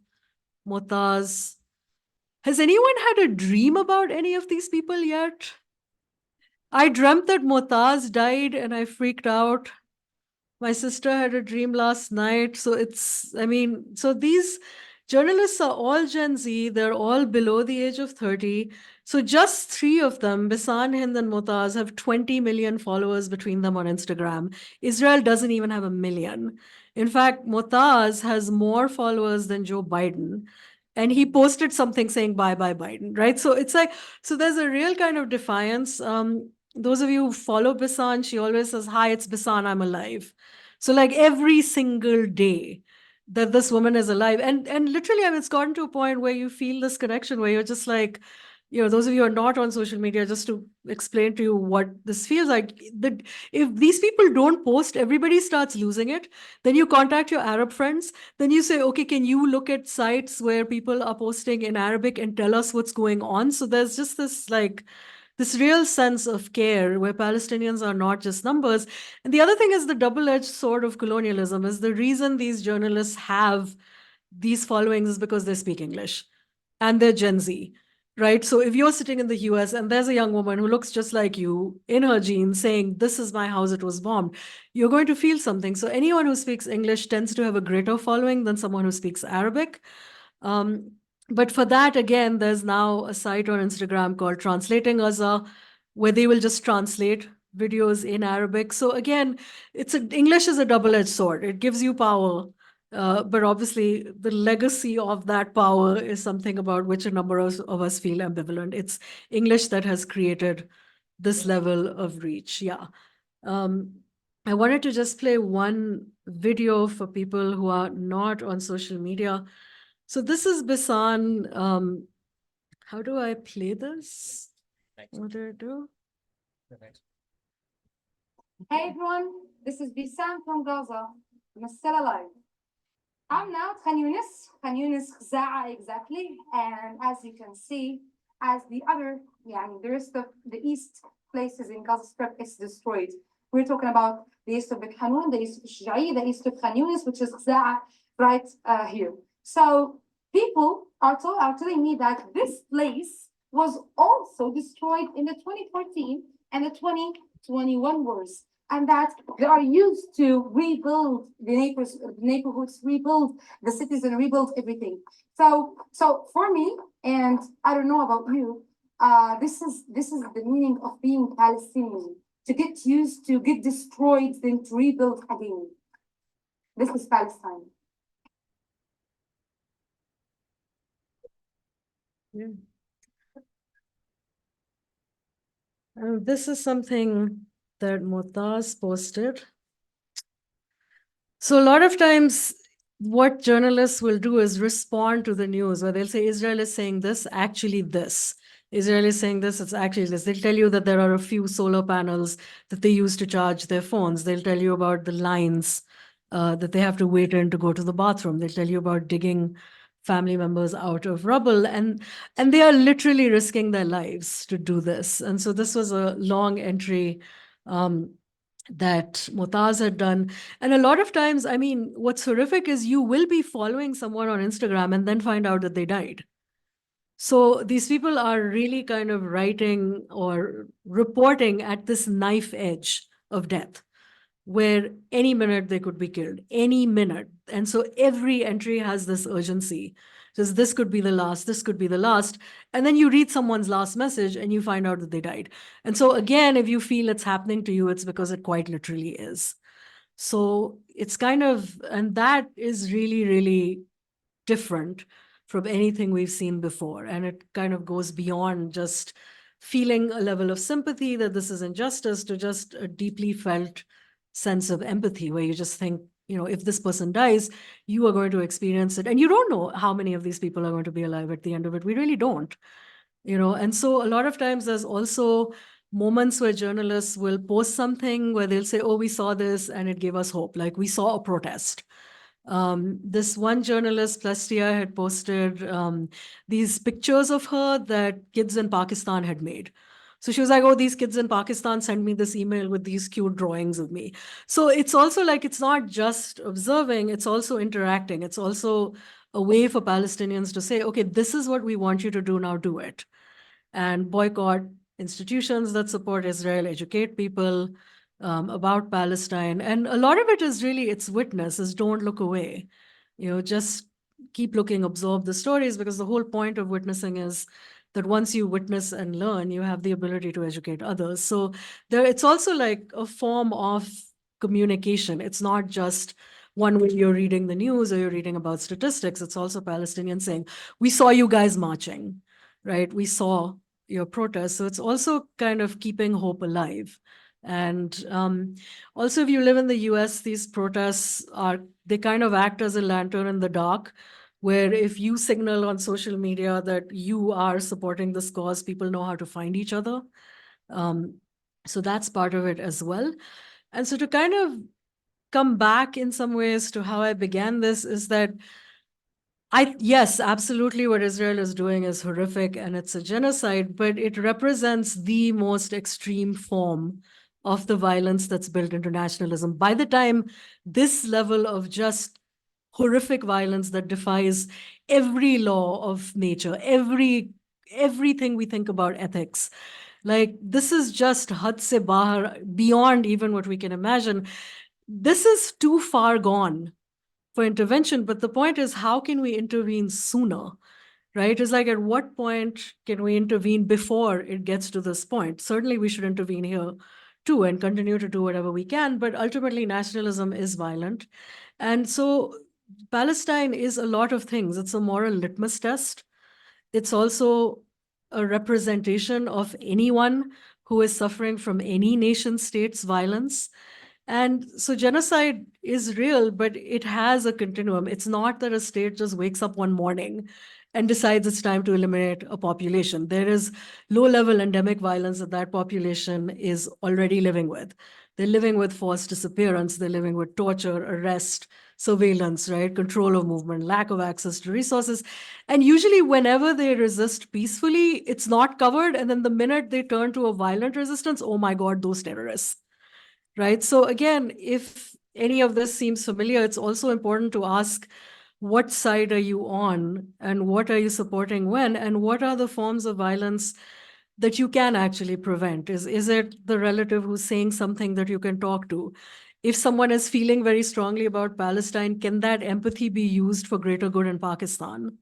Motaz? Has anyone had a dream about any of these people yet? I dreamt that Motaz died and I freaked out. My sister had a dream last night. So so these journalists are all Gen Z. They're all below the age of 30. So just three of them, Bisan, Hind, and Motaz, have 20 million followers between them on Instagram. Israel doesn't even have a million. In fact, Motaz has more followers than Joe Biden. And he posted something saying bye bye Biden, right? So it's like, so there's a real kind of defiance. Those of you who follow Bisan, she always says, "Hi, it's Bisan, I'm alive." So like every single day that this woman is alive. And literally, I mean, it's gotten to a point where you feel this connection where you're just like, those of you who are not on social media, just to explain to you what this feels like, that if these people don't post, everybody starts losing it. Then you contact your Arab friends. Then you say, okay, can you look at sites where people are posting in Arabic and tell us what's going on? So there's just this real sense of care where Palestinians are not just numbers. And the other thing is the double-edged sword of colonialism is the reason these journalists have these followings is because they speak English and they're Gen Z, right? So if you're sitting in the US and there's a young woman who looks just like you in her jeans saying, "This is my house, it was bombed," you're going to feel something. So anyone who speaks English tends to have a greater following than someone who speaks Arabic. But for that, again, there's now a site on Instagram called Translating Gaza, where they will just translate videos in Arabic. So again, English is a double-edged sword. It gives you power, but obviously the legacy of that power is something about which a number of us feel ambivalent. It's English that has created this level of reach. Yeah. I wanted to just play one video for people who are not on social media. So this is Bisan. How do I play this? What do I do? Hey everyone, this is Bisan from Gaza. I'm still alive. I'm now at Khan Yunis Khaza'a exactly. And as you can see, as the rest of the east places in Gaza Strip is destroyed. We're talking about the east of Beit Hanun, the east of Shja'i, the east of Khan Yunis, which is Khaza'a right here. So people are telling me that this place was also destroyed in the 2014 and the 2021 wars, and that they are used to rebuild the neighborhoods, rebuild the cities, and rebuild everything. So for me, and I don't know about you, this is the meaning of being Palestinian: to get used to get destroyed, then to rebuild again. This is Palestine. Yeah. This is something that Motaz posted. So a lot of times what journalists will do is respond to the news where they'll say Israel is saying this, actually this. Israel is saying this, it's actually this. They'll tell you that there are a few solar panels that they use to charge their phones. They'll tell you about the lines that they have to wait in to go to the bathroom. They'll tell you about digging family members out of rubble. And they are literally risking their lives to do this. And so this was a long entry that Motaz had done. And a lot of times, I mean, what's horrific is you will be following someone on Instagram and then find out that they died. So these people are really kind of writing or reporting at this knife edge of death, where any minute they could be killed, any minute. And so every entry has this urgency. Just this could be the last, this could be the last. And then you read someone's last message and you find out that they died. And so again, if you feel it's happening to you, it's because it quite literally is. So it's kind of, and that is really, really different from anything we've seen before. And it kind of goes beyond just feeling a level of sympathy that this is injustice to just a deeply felt sense of empathy where you just think, if this person dies, you are going to experience it. And you don't know how many of these people are going to be alive at the end of it. We really don't. And so a lot of times there's also moments where journalists will post something where they'll say, oh, we saw this and it gave us hope. Like we saw a protest. This one journalist, Plastia, had posted these pictures of her that kids in Pakistan had made. So she was like, oh, these kids in Pakistan sent me this email with these cute drawings of me. So it's also like, it's not just observing, it's also interacting. It's also a way for Palestinians to say, okay, this is what we want you to do, now do it. And boycott institutions that support Israel, educate people about Palestine. And a lot of it is really, its witness is don't look away. Just keep looking, absorb the stories, because the whole point of witnessing is that once you witness and learn, you have the ability to educate others. So it's also like a form of communication. It's not just one way you're reading the news or you're reading about statistics. It's also Palestinians saying, we saw you guys marching, right? We saw your protest. So it's also kind of keeping hope alive. And also, if you live in the US, these protests they kind of act as a lantern in the dark, where if you signal on social media that you are supporting this cause, people know how to find each other. So that's part of it as well. And so to kind of come back in some ways to how I began this is that yes, absolutely what Israel is doing is horrific and it's a genocide, but it represents the most extreme form of the violence that's built into nationalism. By the time this level of just horrific violence that defies every law of nature, everything we think about ethics, like this is just had se bahar, beyond even what we can imagine. This is too far gone for intervention. But the point is, how can we intervene sooner? Right? It's like, at what point can we intervene before it gets to this point? Certainly, we should intervene here too and continue to do whatever we can. But ultimately, nationalism is violent. And so Palestine is a lot of things. It's a moral litmus test. It's also a representation of anyone who is suffering from any nation state's violence. And so genocide is real, but it has a continuum. It's not that a state just wakes up one morning and decides it's time to eliminate a population. There is low-level endemic violence that population is already living with. They're living with forced disappearance. They're living with torture, arrest, surveillance, right? Control of movement, lack of access to resources. And usually whenever they resist peacefully, it's not covered. And then the minute they turn to a violent resistance, oh my God, those terrorists. Right? So again, if any of this seems familiar, it's also important to ask, what side are you on and what are you supporting when, and what are the forms of violence that you can actually prevent? Is it the relative who's saying something that you can talk to? If someone is feeling very strongly about Palestine, can that empathy be used for greater good in Pakistan?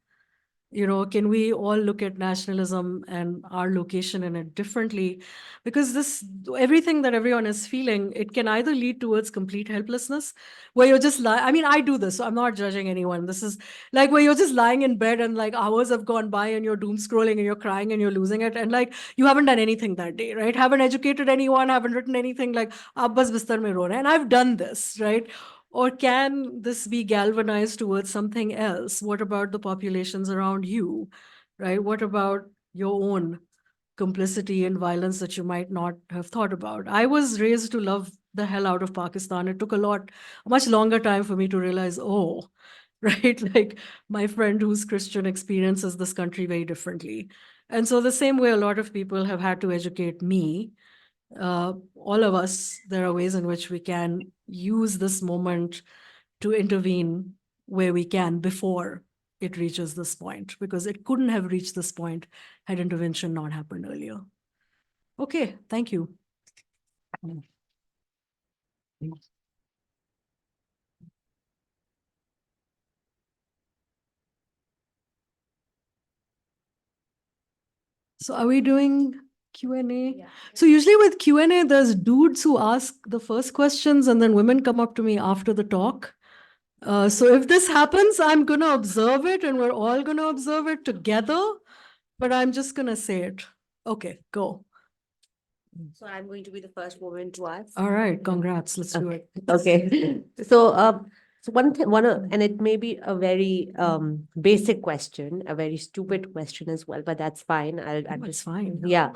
Can we all look at nationalism and our location in it differently? Because everything that everyone is feeling, it can either lead towards complete helplessness, where you're just lying. I mean, I do this, so I'm not judging anyone. This is like where you're just lying in bed and like hours have gone by and you're doom scrolling and you're crying and you're losing it. And like, you haven't done anything that day, right? Haven't educated anyone, haven't written anything, like, "Aap bas bistar mein ro rahe hain." And I've done this, right? Or can this be galvanized towards something else? What about the populations around you, right? What about your own complicity in violence that you might not have thought about? I was raised to love the hell out of Pakistan. It took a much longer time for me to realize, oh, right? Like my friend who's Christian experiences this country very differently. And so the same way a lot of people have had to educate me, all of us, there are ways in which we can use this moment to intervene where we can before it reaches this point, because it couldn't have reached this point had intervention not happened earlier. Okay, thank you. So are we doing Q&A? Yeah. So usually with Q&A, there's dudes who ask the first questions and then women come up to me after the talk. So if this happens, I'm going to observe it and we're all going to observe it together, but I'm just going to say it. Okay, go. So I'm going to be the first woman to ask. All right, congrats. Let's do it. Okay. So one thing, and it may be a very basic question, a very stupid question as well, but that's fine. I'll Oh, it's fine. Yeah.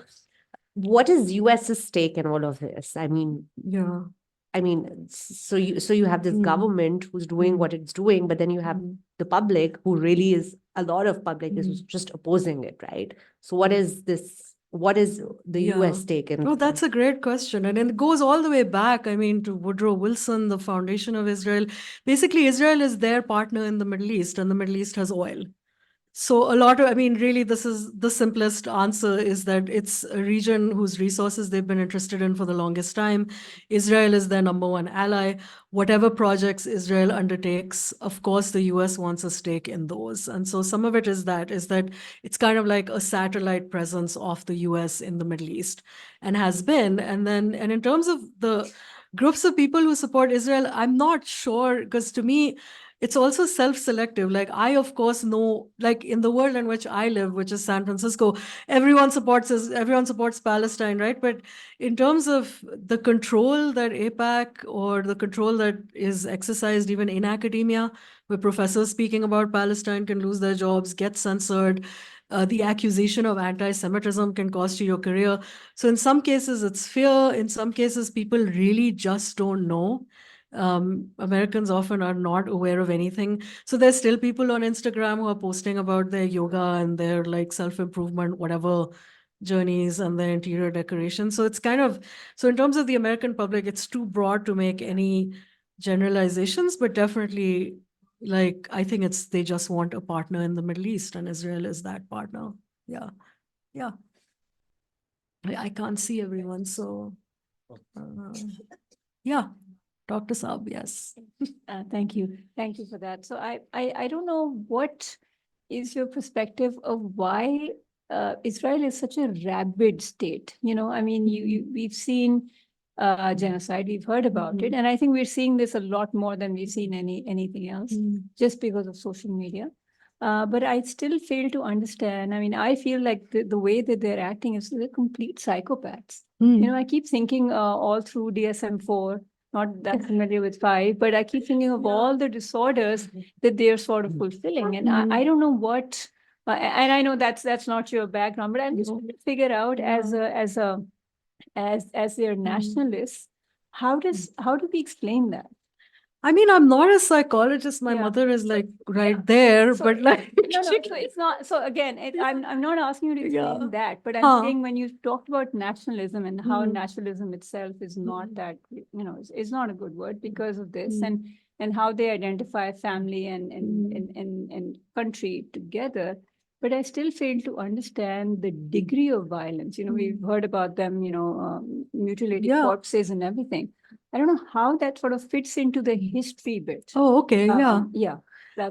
what is US's stake in all of this? Yeah. So you have this government who's doing what it's doing, but then you have the public who really is, a lot of public is just opposing it, right? So what is this? What is the Yeah. US stake in? Oh, that's a great question. And it goes all the way back, to Woodrow Wilson, the foundation of Israel. Basically, Israel is their partner in the Middle East, and the Middle East has oil. So really, this is the simplest answer, is that it's a region whose resources they've been interested in for the longest time. Israel is their number one ally. Whatever projects Israel undertakes, of course, the US wants a stake in those. And so some of it is that it's kind of like a satellite presence of the US in the Middle East, and has been. And in terms of the groups of people who support Israel, I'm not sure, because to me, it's also self-selective. Like, I, of course, know, like, in the world in which I live, which is San Francisco, everyone supports Palestine, right? But in terms of the control that APAC, or the control that is exercised even in academia, where professors speaking about Palestine can lose their jobs, get censored, the accusation of anti-Semitism can cost you your career. So in some cases, it's fear. In some cases, people really just don't know. Americans often are not aware of anything. So there's still people on Instagram who are posting about their yoga and their, like, self-improvement, whatever, journeys, and their interior decoration. So it's kind of, so in terms of the American public, it's too broad to make any generalizations, but definitely, like, I think they just want a partner in the Middle East, and Israel is that partner. Yeah. Yeah. I can't see everyone, so yeah. Dr. Saab, yes. Thank you. Thank you for that. So I don't know, what is your perspective of why Israel is such a rabid state? We've seen genocide, we've heard about it, and I think we're seeing this a lot more than we've seen anything else, just because of social media. But I still fail to understand. I feel like the way that they're acting is they're complete psychopaths. I keep thinking all through DSM-4, not that familiar with 5, but I keep thinking of all the disorders that they're sort of fulfilling. And I don't know what, and I know that's not your background, but I'm just trying to figure out, as their nationalists, how do we explain that? I'm not a psychologist. My Yeah. mother is, like, right there, So- but, like, No, so it's not. So again, I'm not asking you to explain Yeah. that, but I'm Huh. saying, when you talked about nationalism and how nationalism itself is not that, is not a good word because of this, and how they identify family and country together. But I still fail to understand the degree of violence. We've heard about them, mutilating Yeah. corpses and everything. I don't know how that sort of fits into the history bit. Oh, okay, yeah. Yeah.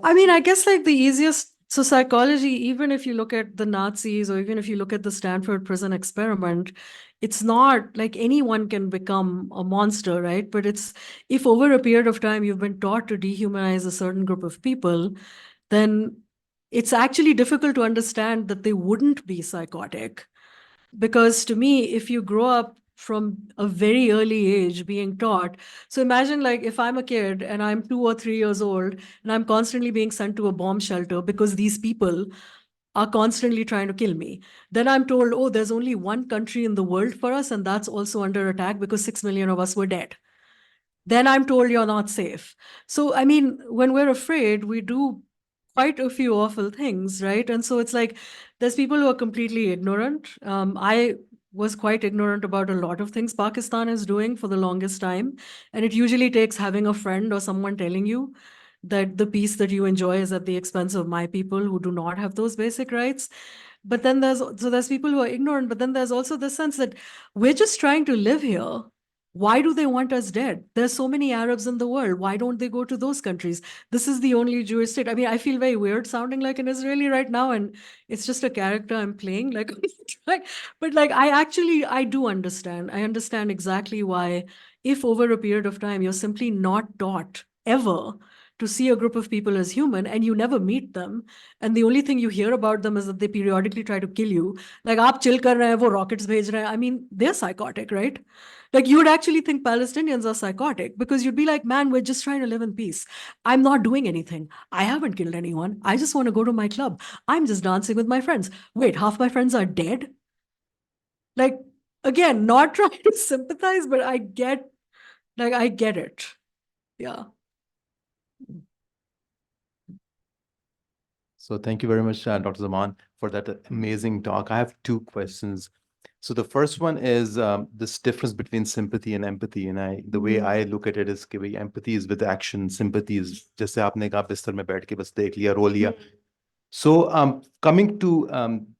I guess, like, the easiest, so psychology, even if you look at the Nazis, or even if you look at the Stanford prison experiment, it's not like anyone can become a monster, right? But it's, if over a period of time you've been taught to dehumanize a certain group of people, then it's actually difficult to understand that they wouldn't be psychotic. Because to me, if you grow up from a very early age being taught, so imagine, like, if I'm a kid and I'm 2 or 3 years old and I'm constantly being sent to a bomb shelter because these people are constantly trying to kill me, then I'm told, oh, there's only one country in the world for us, and that's also under attack because 6 million of us were dead. Then I'm told you're not safe. So, when we're afraid, we do quite a few awful things, right? And so it's like, there's people who are completely ignorant. I was quite ignorant about a lot of things Pakistan is doing for the longest time. And it usually takes having a friend or someone telling you that the peace that you enjoy is at the expense of my people who do not have those basic rights. But then there's people who are ignorant, but then there's also the sense that we're just trying to live here. Why do they want us dead? There's so many Arabs in the world. Why don't they go to those countries? This is the only Jewish state. I feel very weird sounding like an Israeli right now, and it's just a character I'm playing. But, like, I do understand. I understand exactly why, if over a period of time you're simply not taught ever to see a group of people as human, and you never meet them, and the only thing you hear about them is that they periodically try to kill you. Like, aap chill kar rahe hain, wo rockets bhej rahe hain. They're psychotic, right? Like, you would actually think Palestinians are psychotic, because you'd be like, man, we're just trying to live in peace. I'm not doing anything. I haven't killed anyone. I just want to go to my club. I'm just dancing with my friends. Wait, half my friends are dead? Like, again, not trying to sympathize, but I get it. Yeah. So thank you very much, Dr. Zaman, for that amazing talk. I have two questions. So the first one is this difference between sympathy and empathy. And the way I look at it is that empathy is with action, sympathy is जैसे आपने कहा बिस्तर में बैठ के बस देख लिया, रो लिया. So coming to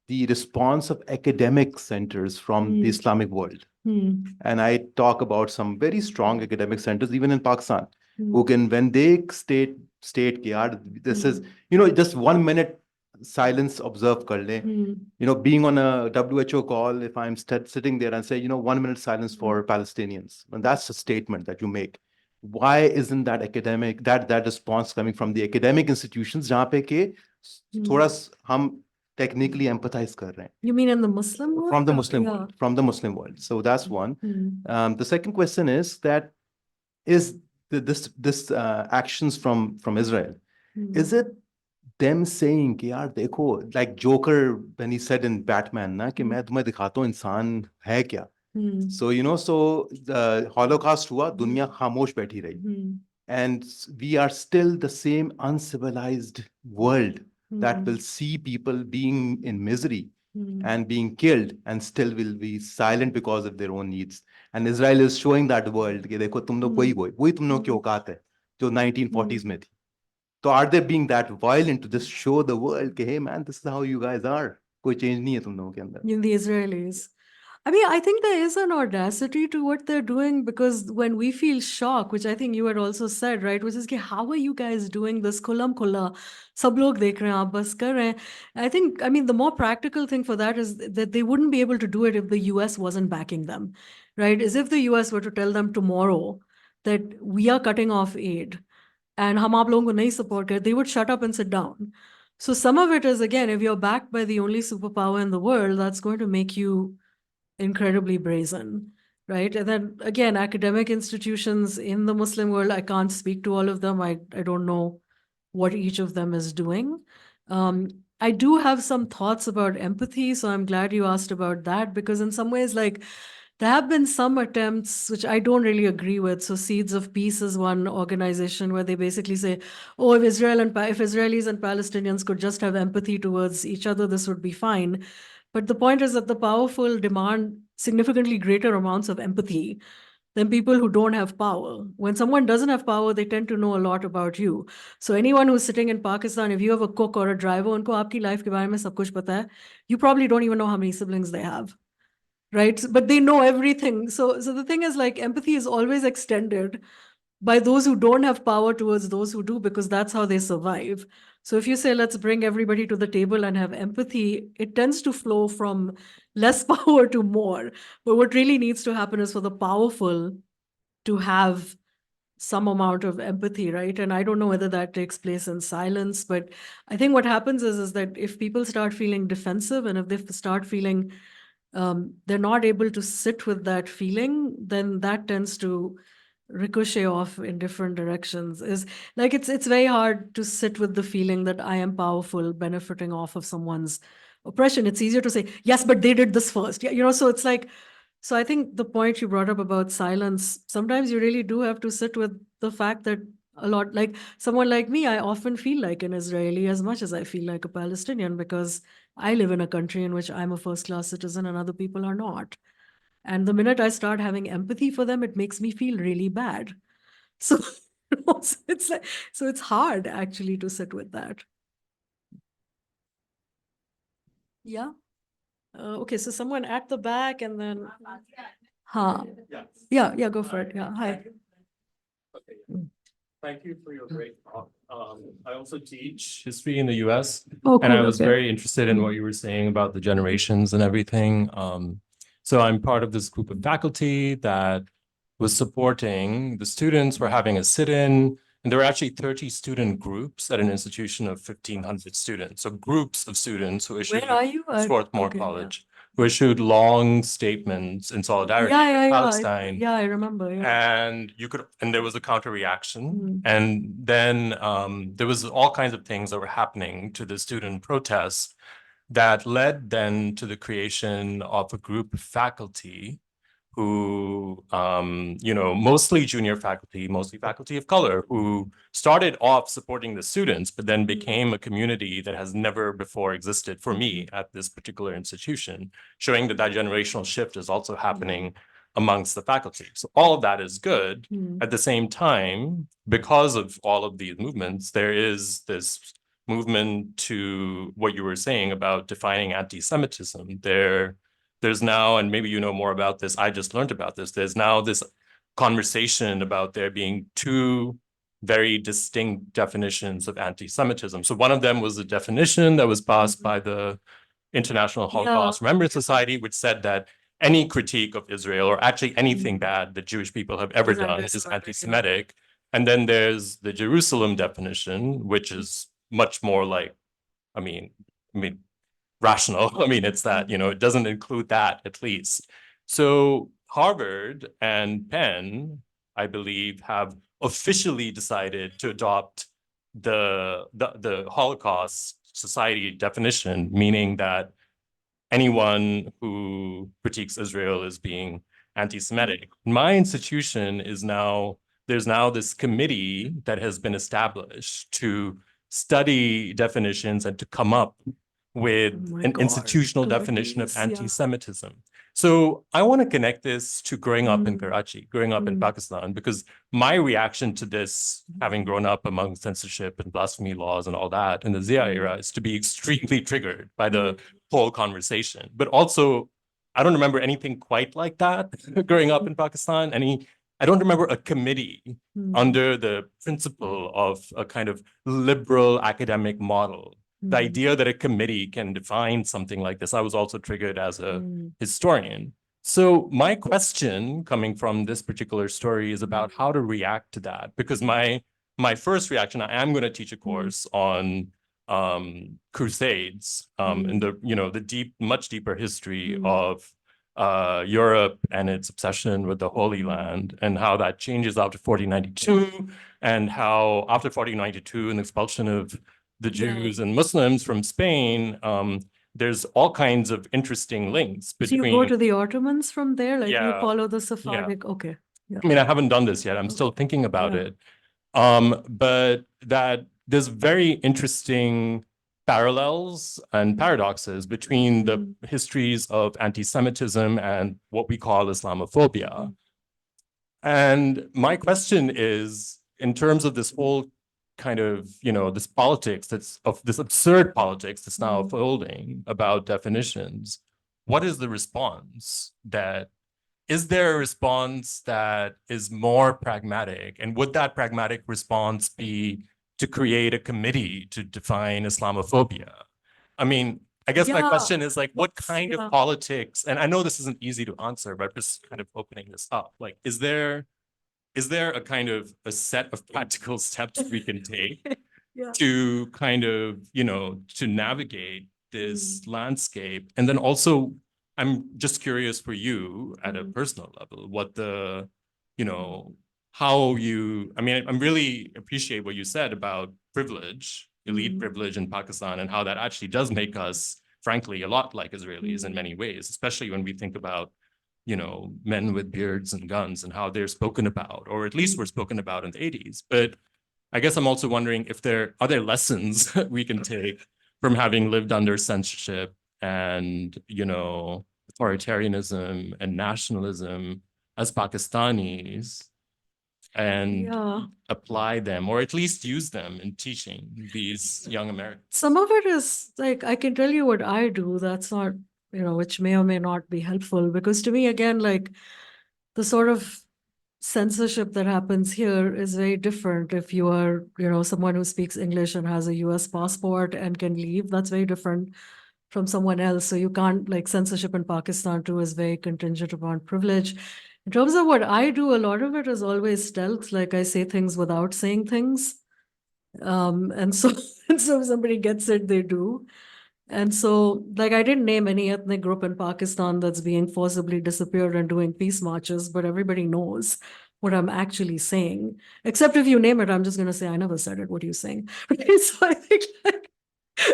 the response of academic centers from the Islamic world, and I talk about some very strong academic centers, even in Pakistan, who can, when they state कि यार, this is, just 1 minute silence, observe kar le. Being on a WHO call, if I'm sitting there and say, 1 minute silence for Palestinians, and that's a statement that you make. Why isn't that academic, that response coming from the academic institutions, जहाँ पे के थोड़ा हम technically empathize कर रहे हैं? You mean in the Muslim world? From the Muslim Yeah. world, from the Muslim world. So that's one. The second question is that this actions from Israel, is it them saying कि यार देखो, like Joker when he said in Batman ना कि मैं तुम्हें दिखाता हूँ इंसान है क्या? So so the Holocaust हुआ, दुनिया खामोश बैठी रही, and we are still the same uncivilized world that will see people being in misery and being killed and still will be silent because of their own needs. And Israel is showing that world कि देखो तुम लोग वही तुम लोग की औकात है जो 1940s में थी. So are they being that violent to just show the world कि hey man, this is how you guys are, कोई change नहीं है तुम लोगों के अंदर? In the Israelis. I mean, I think there is an audacity to what they're doing, because when we feel shock, which I think you had also said, right, which is, how are you guys doing this? Khulam khula, sab log dekh rahe hain, aap bas kar rahe hain. I think, I mean, the more practical thing for that is that they wouldn't be able to do it if the US wasn't backing them, right? As if the US were to tell them tomorrow that we are cutting off aid and hum aap logon ko nahi support kar, they would shut up and sit down. So some of it is, again, if you're backed by the only superpower in the world, that's going to make you incredibly brazen, right? And then again, academic institutions in the Muslim world, I can't speak to all of them. I don't know what each of them is doing. I do have some thoughts about empathy, so I'm glad you asked about that, because in some ways, like, there have been some attempts which I don't really agree with. So Seeds of Peace is one organization where they basically say, oh, if Israelis and Palestinians could just have empathy towards each other, this would be fine. But the point is that the powerful demand significantly greater amounts of empathy than people who don't have power. When someone doesn't have power, they tend to know a lot about you. So anyone who's sitting in Pakistan, if you have a cook or a driver, unko aapki life ke baare mein sab kuch pata hai, you probably don't even know how many siblings they have, right? But they know everything. So the thing is, like, empathy is always extended by those who don't have power towards those who do, because that's how they survive. So if you say, let's bring everybody to the table and have empathy, it tends to flow from less power to more. But what really needs to happen is for the powerful to have some amount of empathy, right? And I don't know whether that takes place in silence, but I think what happens is that if people start feeling defensive, and if they start feeling they're not able to sit with that feeling, then that tends to ricochet off in different directions. Is like, it's very hard to sit with the feeling that I am powerful, benefiting off of someone's oppression. It's easier to say, yes, but they did this first. Yeah, so it's like, so I think the point you brought up about silence, sometimes you really do have to sit with the fact that a lot, like someone like me, I often feel like an Israeli as much as I feel like a Palestinian, because I live in a country in which I'm a first-class citizen and other people are not. And the minute I start having empathy for them, it makes me feel really bad. So, it's like, so it's hard actually to sit with that. Yeah. Okay, so someone at the back, and then, yeah, go for it. Yeah, hi. Thank you for your great talk. I also teach history in the US, Oh, and I cool, was okay. very interested in what you were saying about the generations and everything. So I'm part of this group of faculty that was supporting the students. We're having a sit-in, and there were actually 30 student groups at an institution of 1,500 students. So groups of students who issued Where are you? Swarthmore Okay, yeah. College, who issued long statements in solidarity Yeah, with Palestine. Yeah, I remember. Yeah. And there was a counter reaction. And then there was all kinds of things that were happening to the student protests. that led then to the creation of a group of faculty who, mostly junior faculty, mostly faculty of color, who started off supporting the students, but then became a community that has never before existed for me at this particular institution, showing that that generational shift is also happening amongst the faculty. So all of that is good. At the same time, because of all of these movements, there is this movement to what you were saying about defining anti-Semitism. There's now, and maybe you know more about this, I just learned about this, there's now this conversation about there being two very distinct definitions of anti-Semitism. So one of them was a definition that was passed by the International Holocaust Remembrance Society, which said that any critique of Israel, or actually anything bad that Jewish people have ever done, is anti-Semitic. And then there's the Jerusalem definition, which is much more like, I mean, rational. I mean, it's that, it doesn't include that at least. So Harvard and Penn, I believe, have officially decided to adopt the Holocaust Society definition, meaning that anyone who critiques Israel is being anti-Semitic. My institution there's now this committee that has been established to study definitions and to come up with an institutional definition of anti-Semitism. So I want to connect this to growing up in Karachi, growing up in Pakistan, because my reaction to this, having grown up among censorship and blasphemy laws and all that in the Zia era, is to be extremely triggered by the whole conversation. But also, I don't remember anything quite like that growing up in Pakistan. I don't remember a committee under the principle of a kind of liberal academic model. The idea that a committee can define something like this, I was also triggered as a historian. So my question coming from this particular story is about how to react to that, because my first reaction, I am going to teach a course on crusades and the much deeper history of Europe and its obsession with the Holy Land, and how that changes after 1492, and how after 1492 and the expulsion of the Jews and Muslims from Spain, there's all kinds of interesting links between. So you go to the Ottomans from there, like you follow the Sephardic. Okay. Yeah. I mean, I haven't done this yet. I'm still thinking about it. But that there's very interesting parallels and paradoxes between the histories of anti-Semitism and what we call Islamophobia. And my question is, in terms of this whole kind of, this politics this absurd politics that's now unfolding about definitions, what is the response? Is there a response that is more pragmatic? And would that pragmatic response be to create a committee to define Islamophobia? I mean, I guess my question is like, what kind of politics, and I know this isn't easy to answer, but just kind of opening this up, like, is there a kind of a set of practical steps we can take to kind of, to navigate this landscape? And then also, I'm just curious for you at a personal level, what I really appreciate what you said about privilege, elite privilege in Pakistan, and how that actually does make us, frankly, a lot like Israelis in many ways, especially when we think about men with beards and guns and how they're spoken about, or at least were spoken about in the 80s. But I guess I'm also wondering if there are other lessons we can take from having lived under censorship and, authoritarianism and nationalism as Pakistanis, and apply them, or at least use them in teaching these young Americans. Some of it is like, I can tell you what I do. That's not, which may or may not be helpful, because to me, again, like the sort of censorship that happens here is very different. If you are, someone who speaks English and has a US passport and can leave, that's very different from someone else. So you can't, like, censorship in Pakistan too is very contingent upon privilege. In terms of what I do, a lot of it is always stealth. Like, I say things without saying things. And so if somebody gets it, they do. And so, like, I didn't name any ethnic group in Pakistan that's being forcibly disappeared and doing peace marches, but everybody knows what I'm actually saying. Except if you name it, I'm just going to say, I never said it. What are you saying? So I think, like,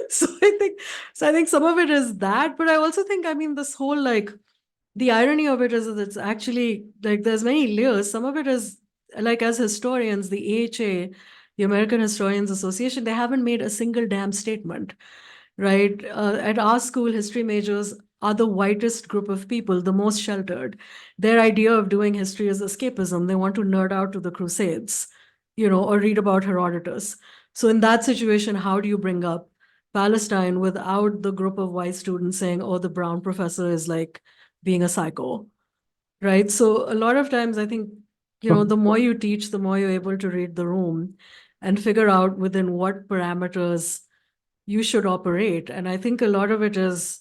So I think some of it is that, but I also think, I mean, this whole like the irony of it is that it's actually like there's many layers. Some of it is like, as historians, the AHA, the American Historians Association, they haven't made a single damn statement, right? At our school, history majors are the whitest group of people, the most sheltered. Their idea of doing history is escapism. They want to nerd out to the Crusades, or read about Herodotus. So in that situation, how do you bring up Palestine without the group of white students saying, oh, the brown professor is like being a psycho, right? So a lot of times I think, the more you teach, the more you're able to read the room and figure out within what parameters you should operate. And I think a lot of it is,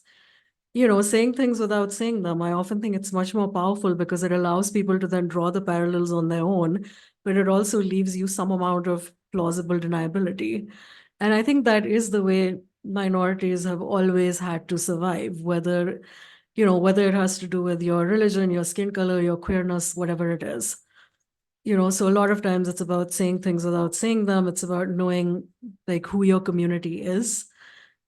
saying things without saying them. I often think it's much more powerful because it allows people to then draw the parallels on their own, but it also leaves you some amount of plausible deniability. And I think that is the way minorities have always had to survive, whether it has to do with your religion, your skin color, your queerness, whatever it is. So a lot of times it's about saying things without saying them. It's about knowing like who your community is,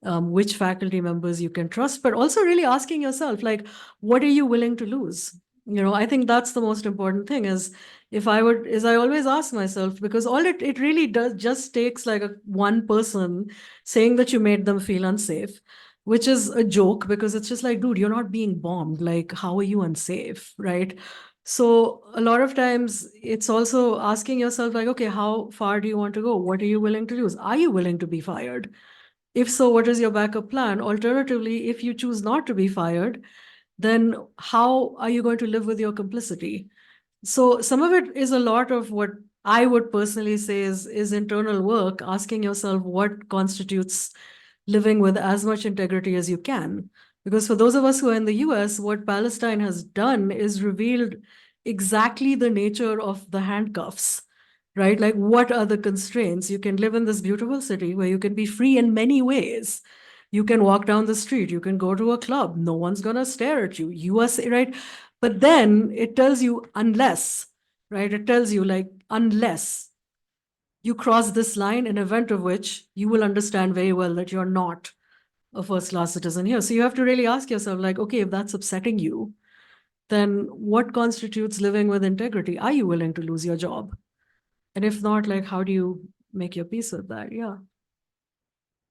which faculty members you can trust, but also really asking yourself, like, what are you willing to lose? I think that's the most important thing is I always ask myself, because all it really does just takes like one person saying that you made them feel unsafe, which is a joke because it's just like, dude, you're not being bombed. Like, how are you unsafe, right? So a lot of times it's also asking yourself like, okay, how far do you want to go? What are you willing to lose? Are you willing to be fired? If so, what is your backup plan? Alternatively, if you choose not to be fired, then how are you going to live with your complicity? So some of it is a lot of what I would personally say is internal work, asking yourself what constitutes living with as much integrity as you can. Because for those of us who are in the US, what Palestine has done is revealed exactly the nature of the handcuffs, right? Like, what are the constraints? You can live in this beautiful city where you can be free in many ways. You can walk down the street, you can go to a club, no one's gonna stare at you. USA, right? But then it tells you unless, right? It tells you like, unless you cross this line, in event of which you will understand very well that you're not a first-class citizen here. So you have to really ask yourself, like, okay, if that's upsetting you, then what constitutes living with integrity? Are you willing to lose your job? And if not, like, how do you make your peace with that? Yeah.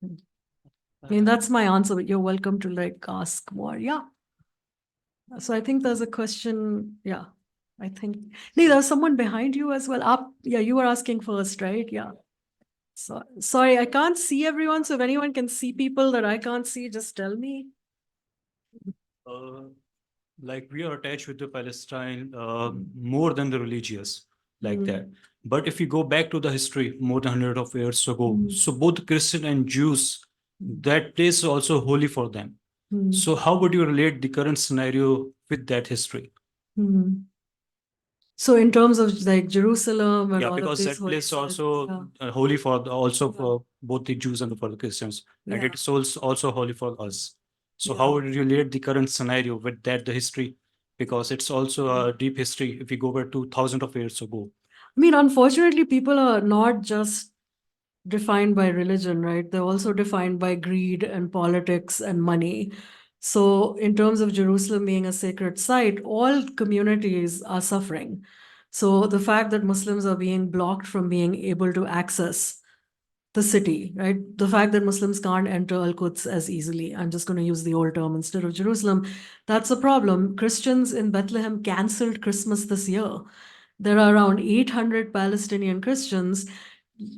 I mean, that's my answer, but you're welcome to like ask more. Yeah. So I think there's a question. Yeah. I think there's someone behind you as well. Up. Yeah, you were asking first, right? Yeah. So sorry, I can't see everyone. So if anyone can see people that I can't see, just tell me. Like we are attached with the Palestine more than the religious, like that. But if you go back to the history more than 100 of years ago, so both Christian and Jews, that place is also holy for them. So how would you relate the current scenario with that history? So in terms of like Jerusalem and Yeah, all of because these that holy place sites, also holy for for both the Jews and for the Christians, and Yeah. it's also holy for us. So Yeah. how would you relate the current scenario with that, the history? Because it's also a deep history if we go back to thousands of years ago. I mean, unfortunately, people are not just defined by religion, right? They're also defined by greed and politics and money. So, in terms of Jerusalem being a sacred site, all communities are suffering. So, the fact that Muslims are being blocked from being able to access the city, right? The fact that Muslims can't enter Al-Quds as easily, I'm just going to use the old term instead of Jerusalem, that's a problem. Christians in Bethlehem canceled Christmas this year. There are around 800 Palestinian Christians.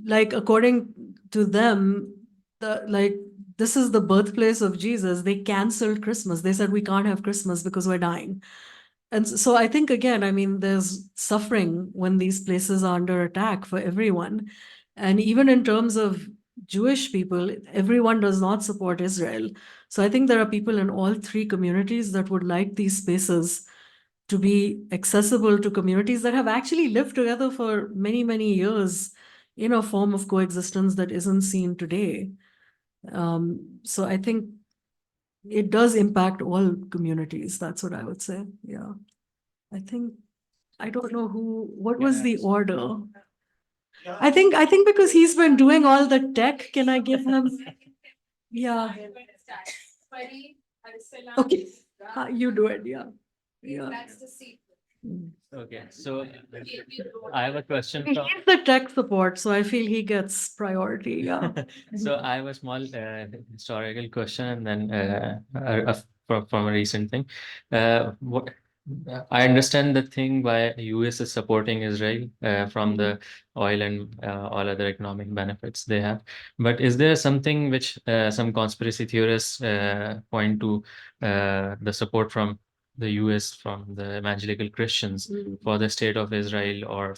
Like, according to them, this is the birthplace of Jesus. They canceled Christmas. They said, we can't have Christmas because we're dying. And so I think, again, I mean, there's suffering when these places are under attack for everyone. And even in terms of Jewish people, everyone does not support Israel. So I think there are people in all three communities that would like these spaces to be accessible to communities that have actually lived together for many, many years in a form of coexistence that isn't seen today. So I think it does impact all communities. That's what I would say. Yeah. I think, I don't know what was the order? I think because he's been doing all the tech, can I give him? Yeah. Okay, you do it, yeah. Yeah. Okay, so I have a question from. He's the tech support, so I feel he gets priority, yeah. So I have a small historical question and then from a recent thing. What I understand the thing why US is supporting Israel from the oil and all other economic benefits they have. But is there something which some conspiracy theorists point to the support from the US from the evangelical Christians for the state of Israel, or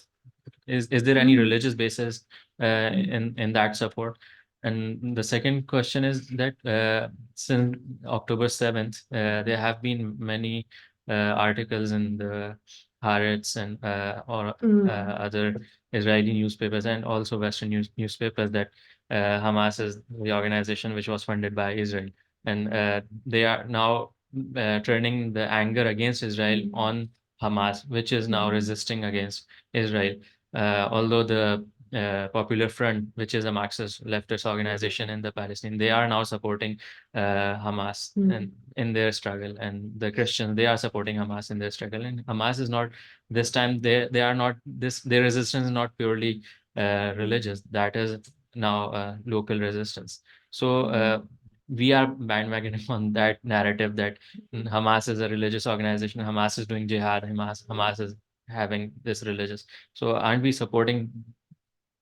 is there any religious basis in that support? And the second question is that since October 7th, there have been many articles in the Haaretz and or other Israeli newspapers and also Western newspapers that Hamas is the organization which was funded by Israel, and they are now turning the anger against Israel on Hamas, which is now resisting against Israel. Although the Popular Front, which is a Marxist leftist organization in the Palestine, they are now supporting Hamas and in their struggle, and the Christians, they are supporting Hamas in their struggle. And Hamas is not this time, they are not this, their resistance is not purely religious. That is now local resistance. So we are bandwagoning on that narrative that Hamas is a religious organization, Hamas is doing jihad, Hamas is having this religious. So aren't we supporting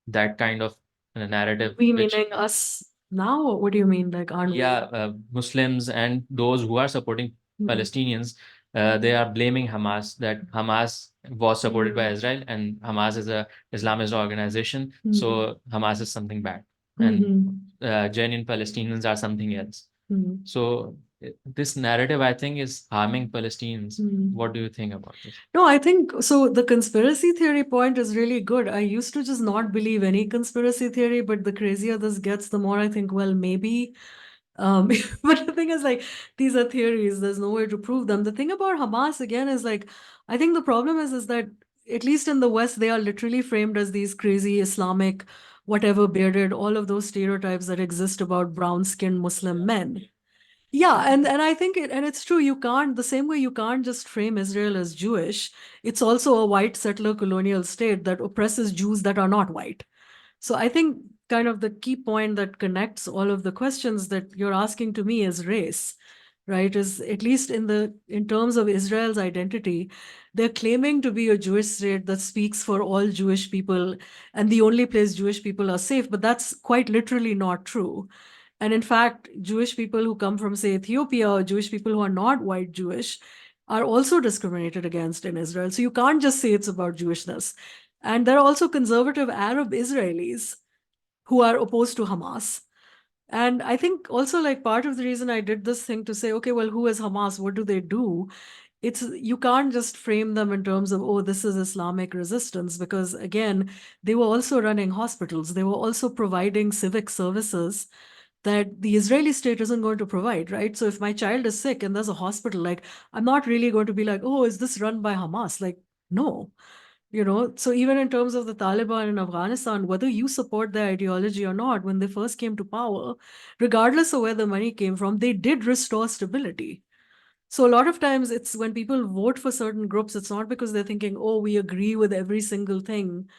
that kind of narrative? We which, meaning us now, or what do you mean, like, aren't we? yeah, Muslims and those who are supporting Palestinians, they are blaming Hamas that Hamas was supported by Israel and Hamas is a Islamist organization. So Hamas is something bad and genuine Palestinians are something else. So this narrative, I think, is harming Palestinians. What do you think about this? No, I think so. The conspiracy theory point is really good. I used to just not believe any conspiracy theory, but the crazier this gets, the more I think, well, maybe. But the thing is, like, these are theories. There's no way to prove them. The thing about Hamas again is like, I think the problem is that at least in the West, they are literally framed as these crazy Islamic, whatever bearded, all of those stereotypes that exist about brown-skinned Muslim men. Yeah, and I think it's true. You can't, the same way you can't just frame Israel as Jewish. It's also a white settler colonial state that oppresses Jews that are not white. So I think kind of the key point that connects all of the questions that you're asking to me is race, right? Is at least in terms of Israel's identity, they're claiming to be a Jewish state that speaks for all Jewish people and the only place Jewish people are safe, but that's quite literally not true. And in fact, Jewish people who come from, say, Ethiopia, or Jewish people who are not white Jewish are also discriminated against in Israel. So you can't just say it's about Jewishness. And there are also conservative Arab Israelis who are opposed to Hamas. And I think also, like, part of the reason I did this thing to say, okay, well, who is Hamas? What do they do? It's, you can't just frame them in terms of, oh, this is Islamic resistance, because again, they were also running hospitals. They were also providing civic services that the Israeli state isn't going to provide, right? So if my child is sick and there's a hospital, like, I'm not really going to be like, oh, is this run by Hamas? Like, no. So even in terms of the Taliban in Afghanistan, whether you support their ideology or not, when they first came to power, regardless of where the money came from, they did restore stability. So a lot of times it's when people vote for certain groups, it's not because they're thinking, oh, we agree with every single thing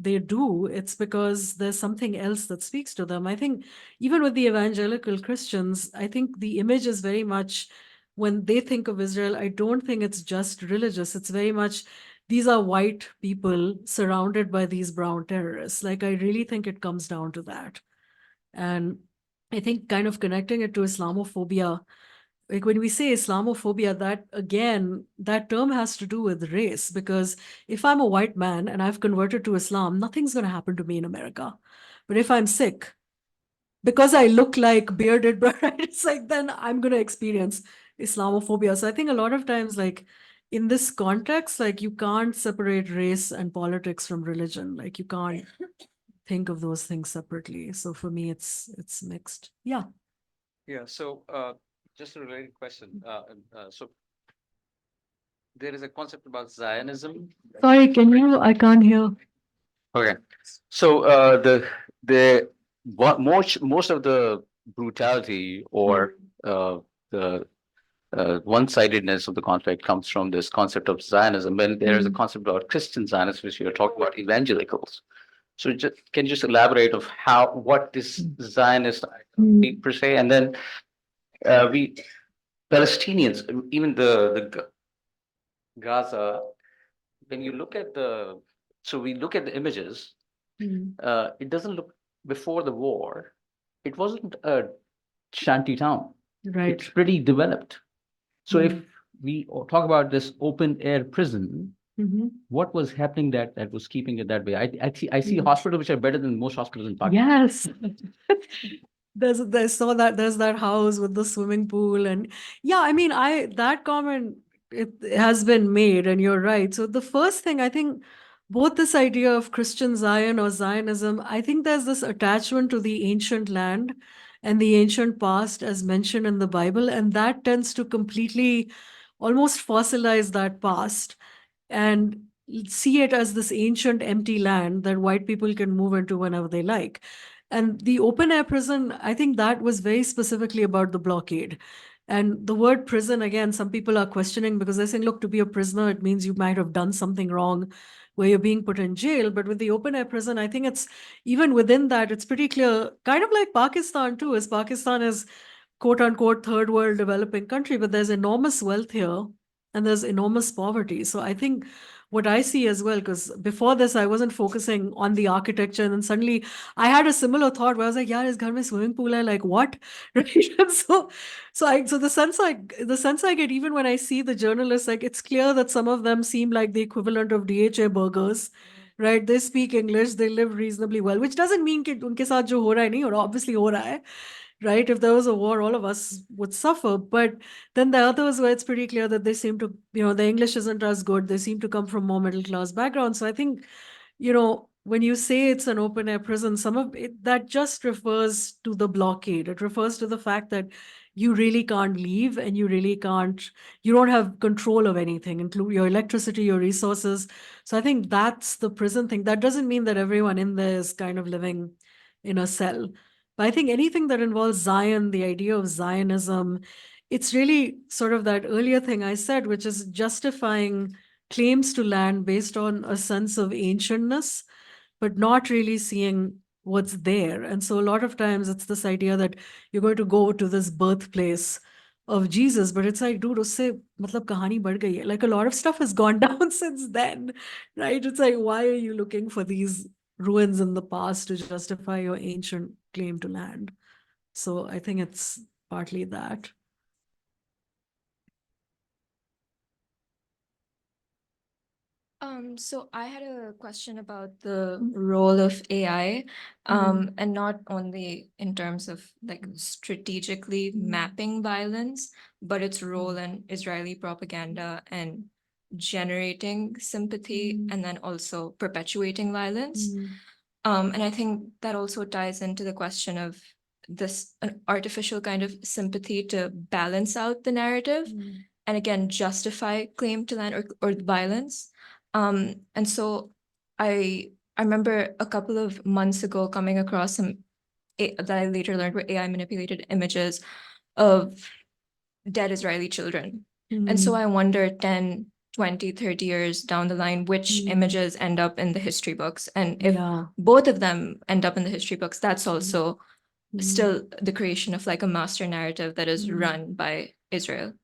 they do. It's because there's something else that speaks to them. I think even with the evangelical Christians, I think the image is very much, when they think of Israel, I don't think it's just religious. It's very much, these are white people surrounded by these brown terrorists. Like, I really think it comes down to that. And I think kind of connecting it to Islamophobia, like when we say Islamophobia, that again, that term has to do with race, because if I'm a white man and I've converted to Islam, nothing's going to happen to me in America. But if I'm sick, because I look like bearded, right, it's like, then I'm going to experience Islamophobia. So I think a lot of times, like, in this context, like, you can't separate race and politics from religion. Like, you can't think of those things separately. So for me, it's mixed. Yeah. Yeah, so just a related question. So there is a concept about Zionism. Sorry, I can't hear. Okay, so most of the brutality or the one-sidedness of the conflict comes from this concept of Zionism. And there is a concept about Christian Zionists, which you're talking about evangelicals. So can you just elaborate of what this Zionist identity per se, and then we Palestinians, even the Gaza, when you look at we look at the images, it doesn't look before the war. It wasn't a shanty town. Right. It's pretty developed. So if we talk about this open air prison, what was happening that was keeping it that way? I see hospitals which are better than most hospitals in Pakistan. Yes. There's that house with the swimming pool, and yeah, I mean, that comment, it has been made, and you're right. So the first thing, I think, both this idea of Christian Zion or Zionism, I think there's this attachment to the ancient land and the ancient past as mentioned in the Bible, and that tends to completely almost fossilize that past and see it as this ancient empty land that white people can move into whenever they like. And the open air prison, I think that was very specifically about the blockade. And the word prison, again, some people are questioning because they're saying, look, to be a prisoner, it means you might have done something wrong where you're being put in jail. But with the open air prison, I think it's even within that, it's pretty clear, kind of like Pakistan too, as Pakistan is quote unquote third world developing country, but there's enormous wealth here and there's enormous poverty. So I think what I see as well, because before this, I wasn't focusing on the architecture. And then suddenly I had a similar thought where I was like, yeah, is ghar mein swimming pool hai? Like what? Right? And so the sense I get, even when I see the journalists, like it's clear that some of them seem like the equivalent of DHA burgers, right? They speak English, they live reasonably well, which doesn't mean that unke saath jo ho raha hai nahi ho raha, obviously ho raha hai. Right? If there was a war, all of us would suffer. But then the others where it's pretty clear that they seem to, the English isn't as good. They seem to come from more middle class backgrounds. So I think, when you say it's an open air prison, some of it, that just refers to the blockade. It refers to the fact that you really can't leave and you don't have control of anything, include your electricity, your resources. So I think that's the prison thing. That doesn't mean that everyone in there is kind of living in a cell. But I think anything that involves Zion, the idea of Zionism, it's really sort of that earlier thing I said, which is justifying claims to land based on a sense of ancientness, but not really seeing what's there. And so a lot of times it's this idea that you're going to go to this birthplace of Jesus, but it's like, dude, usse matlab kahani badh gayi hai. Like a lot of stuff has gone down since then, right? It's like, why are you looking for these ruins in the past to justify your ancient claim to land? So I think it's partly that. So I had a question about the role of AI, and not only in terms of like strategically mapping violence, but its role in Israeli propaganda and generating sympathy and then also perpetuating violence. And I think that also ties into the question of this an artificial kind of sympathy to balance out the narrative and again justify claim to land or violence. And so I remember a couple of months ago coming across some that I later learned were AI manipulated images of dead Israeli children. And so I wonder 10, 20, 30 years down the line, which images end up in the history books. And if both of them end up in the history books, that's also still the creation of like a master narrative that is run by Israel.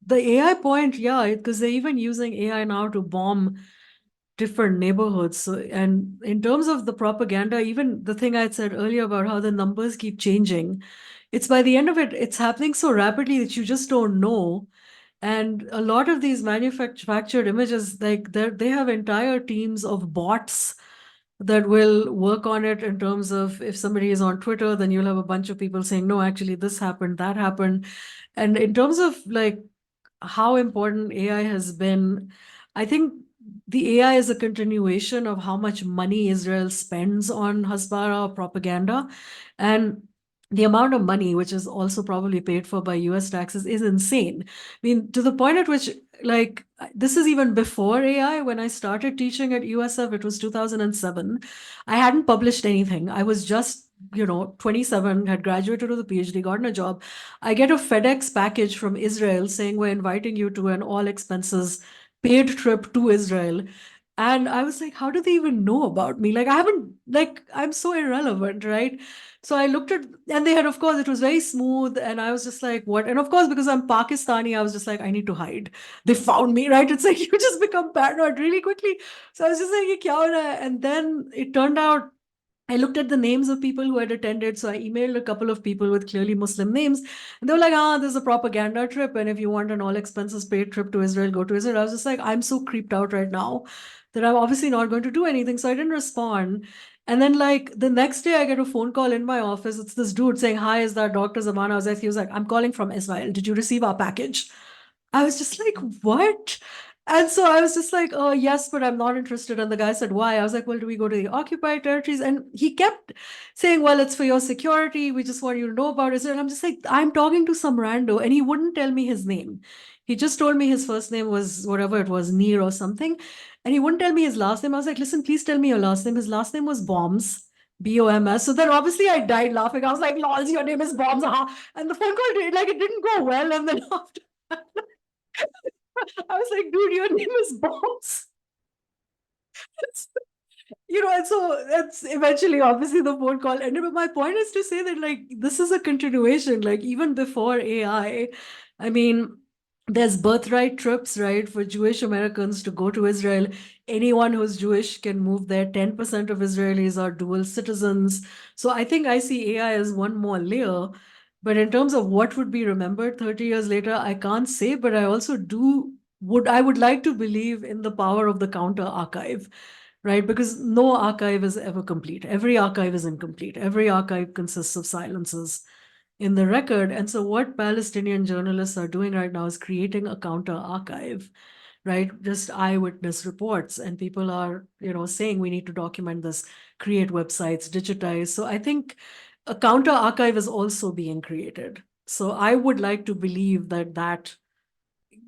The AI point, yeah, because they're even using AI now to bomb different neighborhoods. So, and in terms of the propaganda, even the thing I had said earlier about how the numbers keep changing, it's by the end of it, it's happening so rapidly that you just don't know. And a lot of these manufactured images, like they have entire teams of bots that will work on it in terms of if somebody is on Twitter, then you'll have a bunch of people saying, no, actually this happened, that happened. And in terms of like how important AI has been, I think the AI is a continuation of how much money Israel spends on Hasbara propaganda. And the amount of money, which is also probably paid for by US taxes, is insane. I mean, to the point at which, like, this is even before AI. When I started teaching at USF, it was 2007. I hadn't published anything. I was just 27, had graduated with a PhD, gotten a job. I get a FedEx package from Israel saying, we're inviting you to an all expenses paid trip to Israel. And I was like, how do they even know about me? Like, I'm so irrelevant, right? So I looked at, and they had, of course, it was very smooth. And I was just like, what? And of course, because I'm Pakistani, I was just like, I need to hide. They found me, right? It's like, you just become paranoid really quickly. So I was just like, "Ye kya ho raha hai?" And then it turned out, I looked at the names of people who had attended. So I emailed a couple of people with clearly Muslim names. And they were like, this is a propaganda trip. And if you want an all expenses paid trip to Israel, go to Israel. I was just like, I'm so creeped out right now that I'm obviously not going to do anything. So I didn't respond. And then like the next day I get a phone call in my office. It's this dude saying, hi, is that Dr. Zaman? He was like, I'm calling from Israel. Did you receive our package? I was just like, what? And so I was just like, oh, yes, but I'm not interested. And the guy said, why? I was like, well, do we go to the occupied territories? And he kept saying, well, it's for your security. We just want you to know about it. And I'm just like, I'm talking to some rando. And he wouldn't tell me his name. He just told me his first name was whatever it was, Neer or something. And he wouldn't tell me his last name. I was like, listen, please tell me your last name. His last name was Bombs. Boms. So then obviously I died laughing. I was like, lols, your name is Bombs. And the phone call did, like, it didn't go well. And then after I was like, dude, your name is Bombs. And so that's eventually, obviously, the phone call ended. But my point is to say that, like, this is a continuation. Like, even before AI, I mean, there's birthright trips, right, for Jewish Americans to go to Israel. Anyone who's Jewish can move there. 10% of Israelis are dual citizens. So I think I see AI as one more layer. But in terms of what would be remembered 30 years later, I can't say, but I also I would like to believe in the power of the counter archive, right? Because no archive is ever complete. Every archive is incomplete. Every archive consists of silences in the record. And so what Palestinian journalists are doing right now is creating a counter archive, right? Just eyewitness reports. And people are, saying we need to document this, create websites, digitize. So I think a counter archive is also being created. So I would like to believe that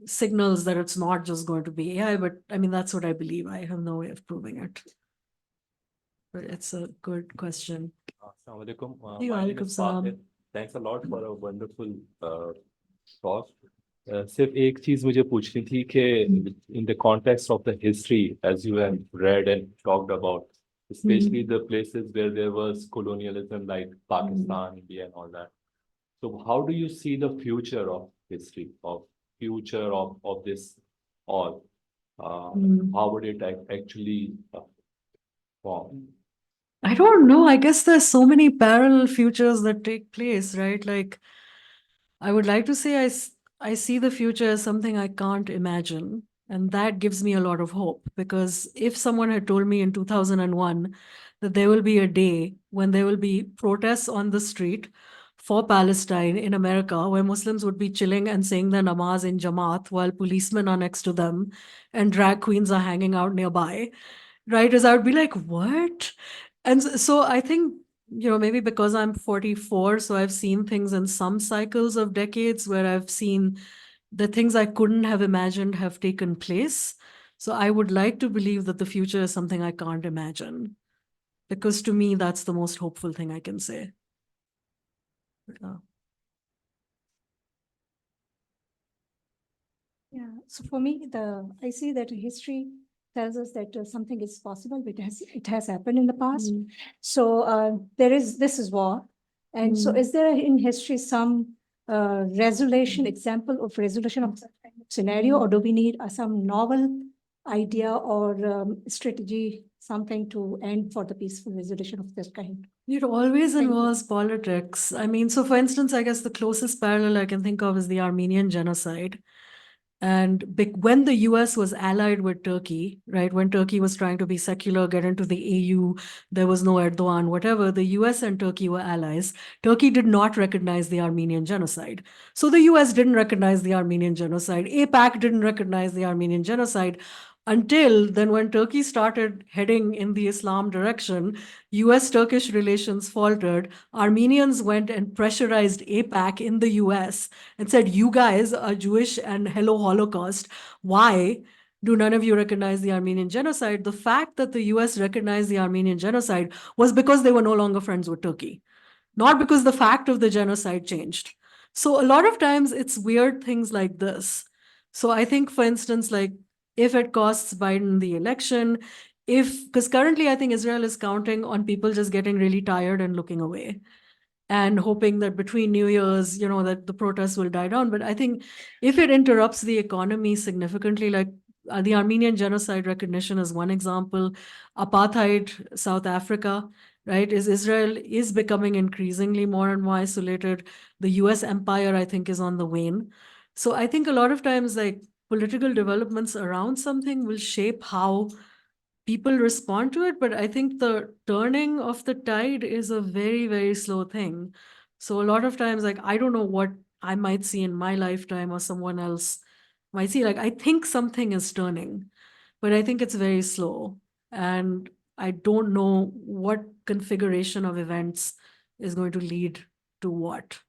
signals that it's not just going to be AI, but I mean, that's what I believe. I have no way of proving it. But it's a good question. Assalamu alaikum. Hey, My name walaikum is salam. Fahid. Thanks a lot for a wonderful talk. सिर्फ एक चीज मुझे पूछनी थी कि in the context of the history, as you have read and talked about, especially the places where there was colonialism like Pakistan, India, and all that. So how do you see the future of history, of this all? How would it actually form? I don't know. I guess there's so many parallel futures that take place, right? Like, I would like to say I see the future as something I can't imagine. And that gives me a lot of hope, because if someone had told me in 2001 that there will be a day when there will be protests on the street for Palestine in America, where Muslims would be chilling and saying their namaz in Jamaat while policemen are next to them and drag queens are hanging out nearby, right? As I would be like, what? And so I think, maybe because I'm 44, so I've seen things in some cycles of decades where I've seen the things I couldn't have imagined have taken place. So I would like to believe that the future is something I can't imagine, because to me, that's the most hopeful thing I can say. Yeah. Yeah. So for me, I see that history tells us that something is possible, but it has happened in the past. So this is war. And so is there in history some example of resolution of such kind of scenario, or do we need some novel idea or strategy, something to end for the peaceful resolution of this kind? It always Thank you. involves politics. I mean, so for instance, I guess the closest parallel I can think of is the Armenian genocide. And when the US was allied with Turkey, right, when Turkey was trying to be secular, get into the AU, there was no Erdogan, whatever, the US and Turkey were allies. Turkey did not recognize the Armenian genocide. So the US didn't recognize the Armenian genocide. APAC didn't recognize the Armenian genocide. Until then, when Turkey started heading in the Islam direction, US-Turkish relations faltered. Armenians went and pressurized APAC in the US and said, you guys are Jewish and hello Holocaust. Why? do none of you recognize the Armenian genocide? The fact that the US recognized the Armenian genocide was because they were no longer friends with Turkey, not because the fact of the genocide changed. So a lot of times it's weird things like this. So I think, for instance, like if it costs Biden the election, because currently I think Israel is counting on people just getting really tired and looking away and hoping that between New Year's, that the protests will die down. But I think if it interrupts the economy significantly, like the Armenian genocide recognition is one example, apartheid, South Africa, right, is Israel is becoming increasingly more and more isolated. The US empire, I think, is on the wane. So I think a lot of times, like political developments around something will shape how people respond to it, but I think the turning of the tide is a very, very slow thing. So a lot of times, like, I don't know what I might see in my lifetime or someone else might see. Like, I think something is turning, but I think it's very slow. And I don't know what configuration of events is going to lead to what.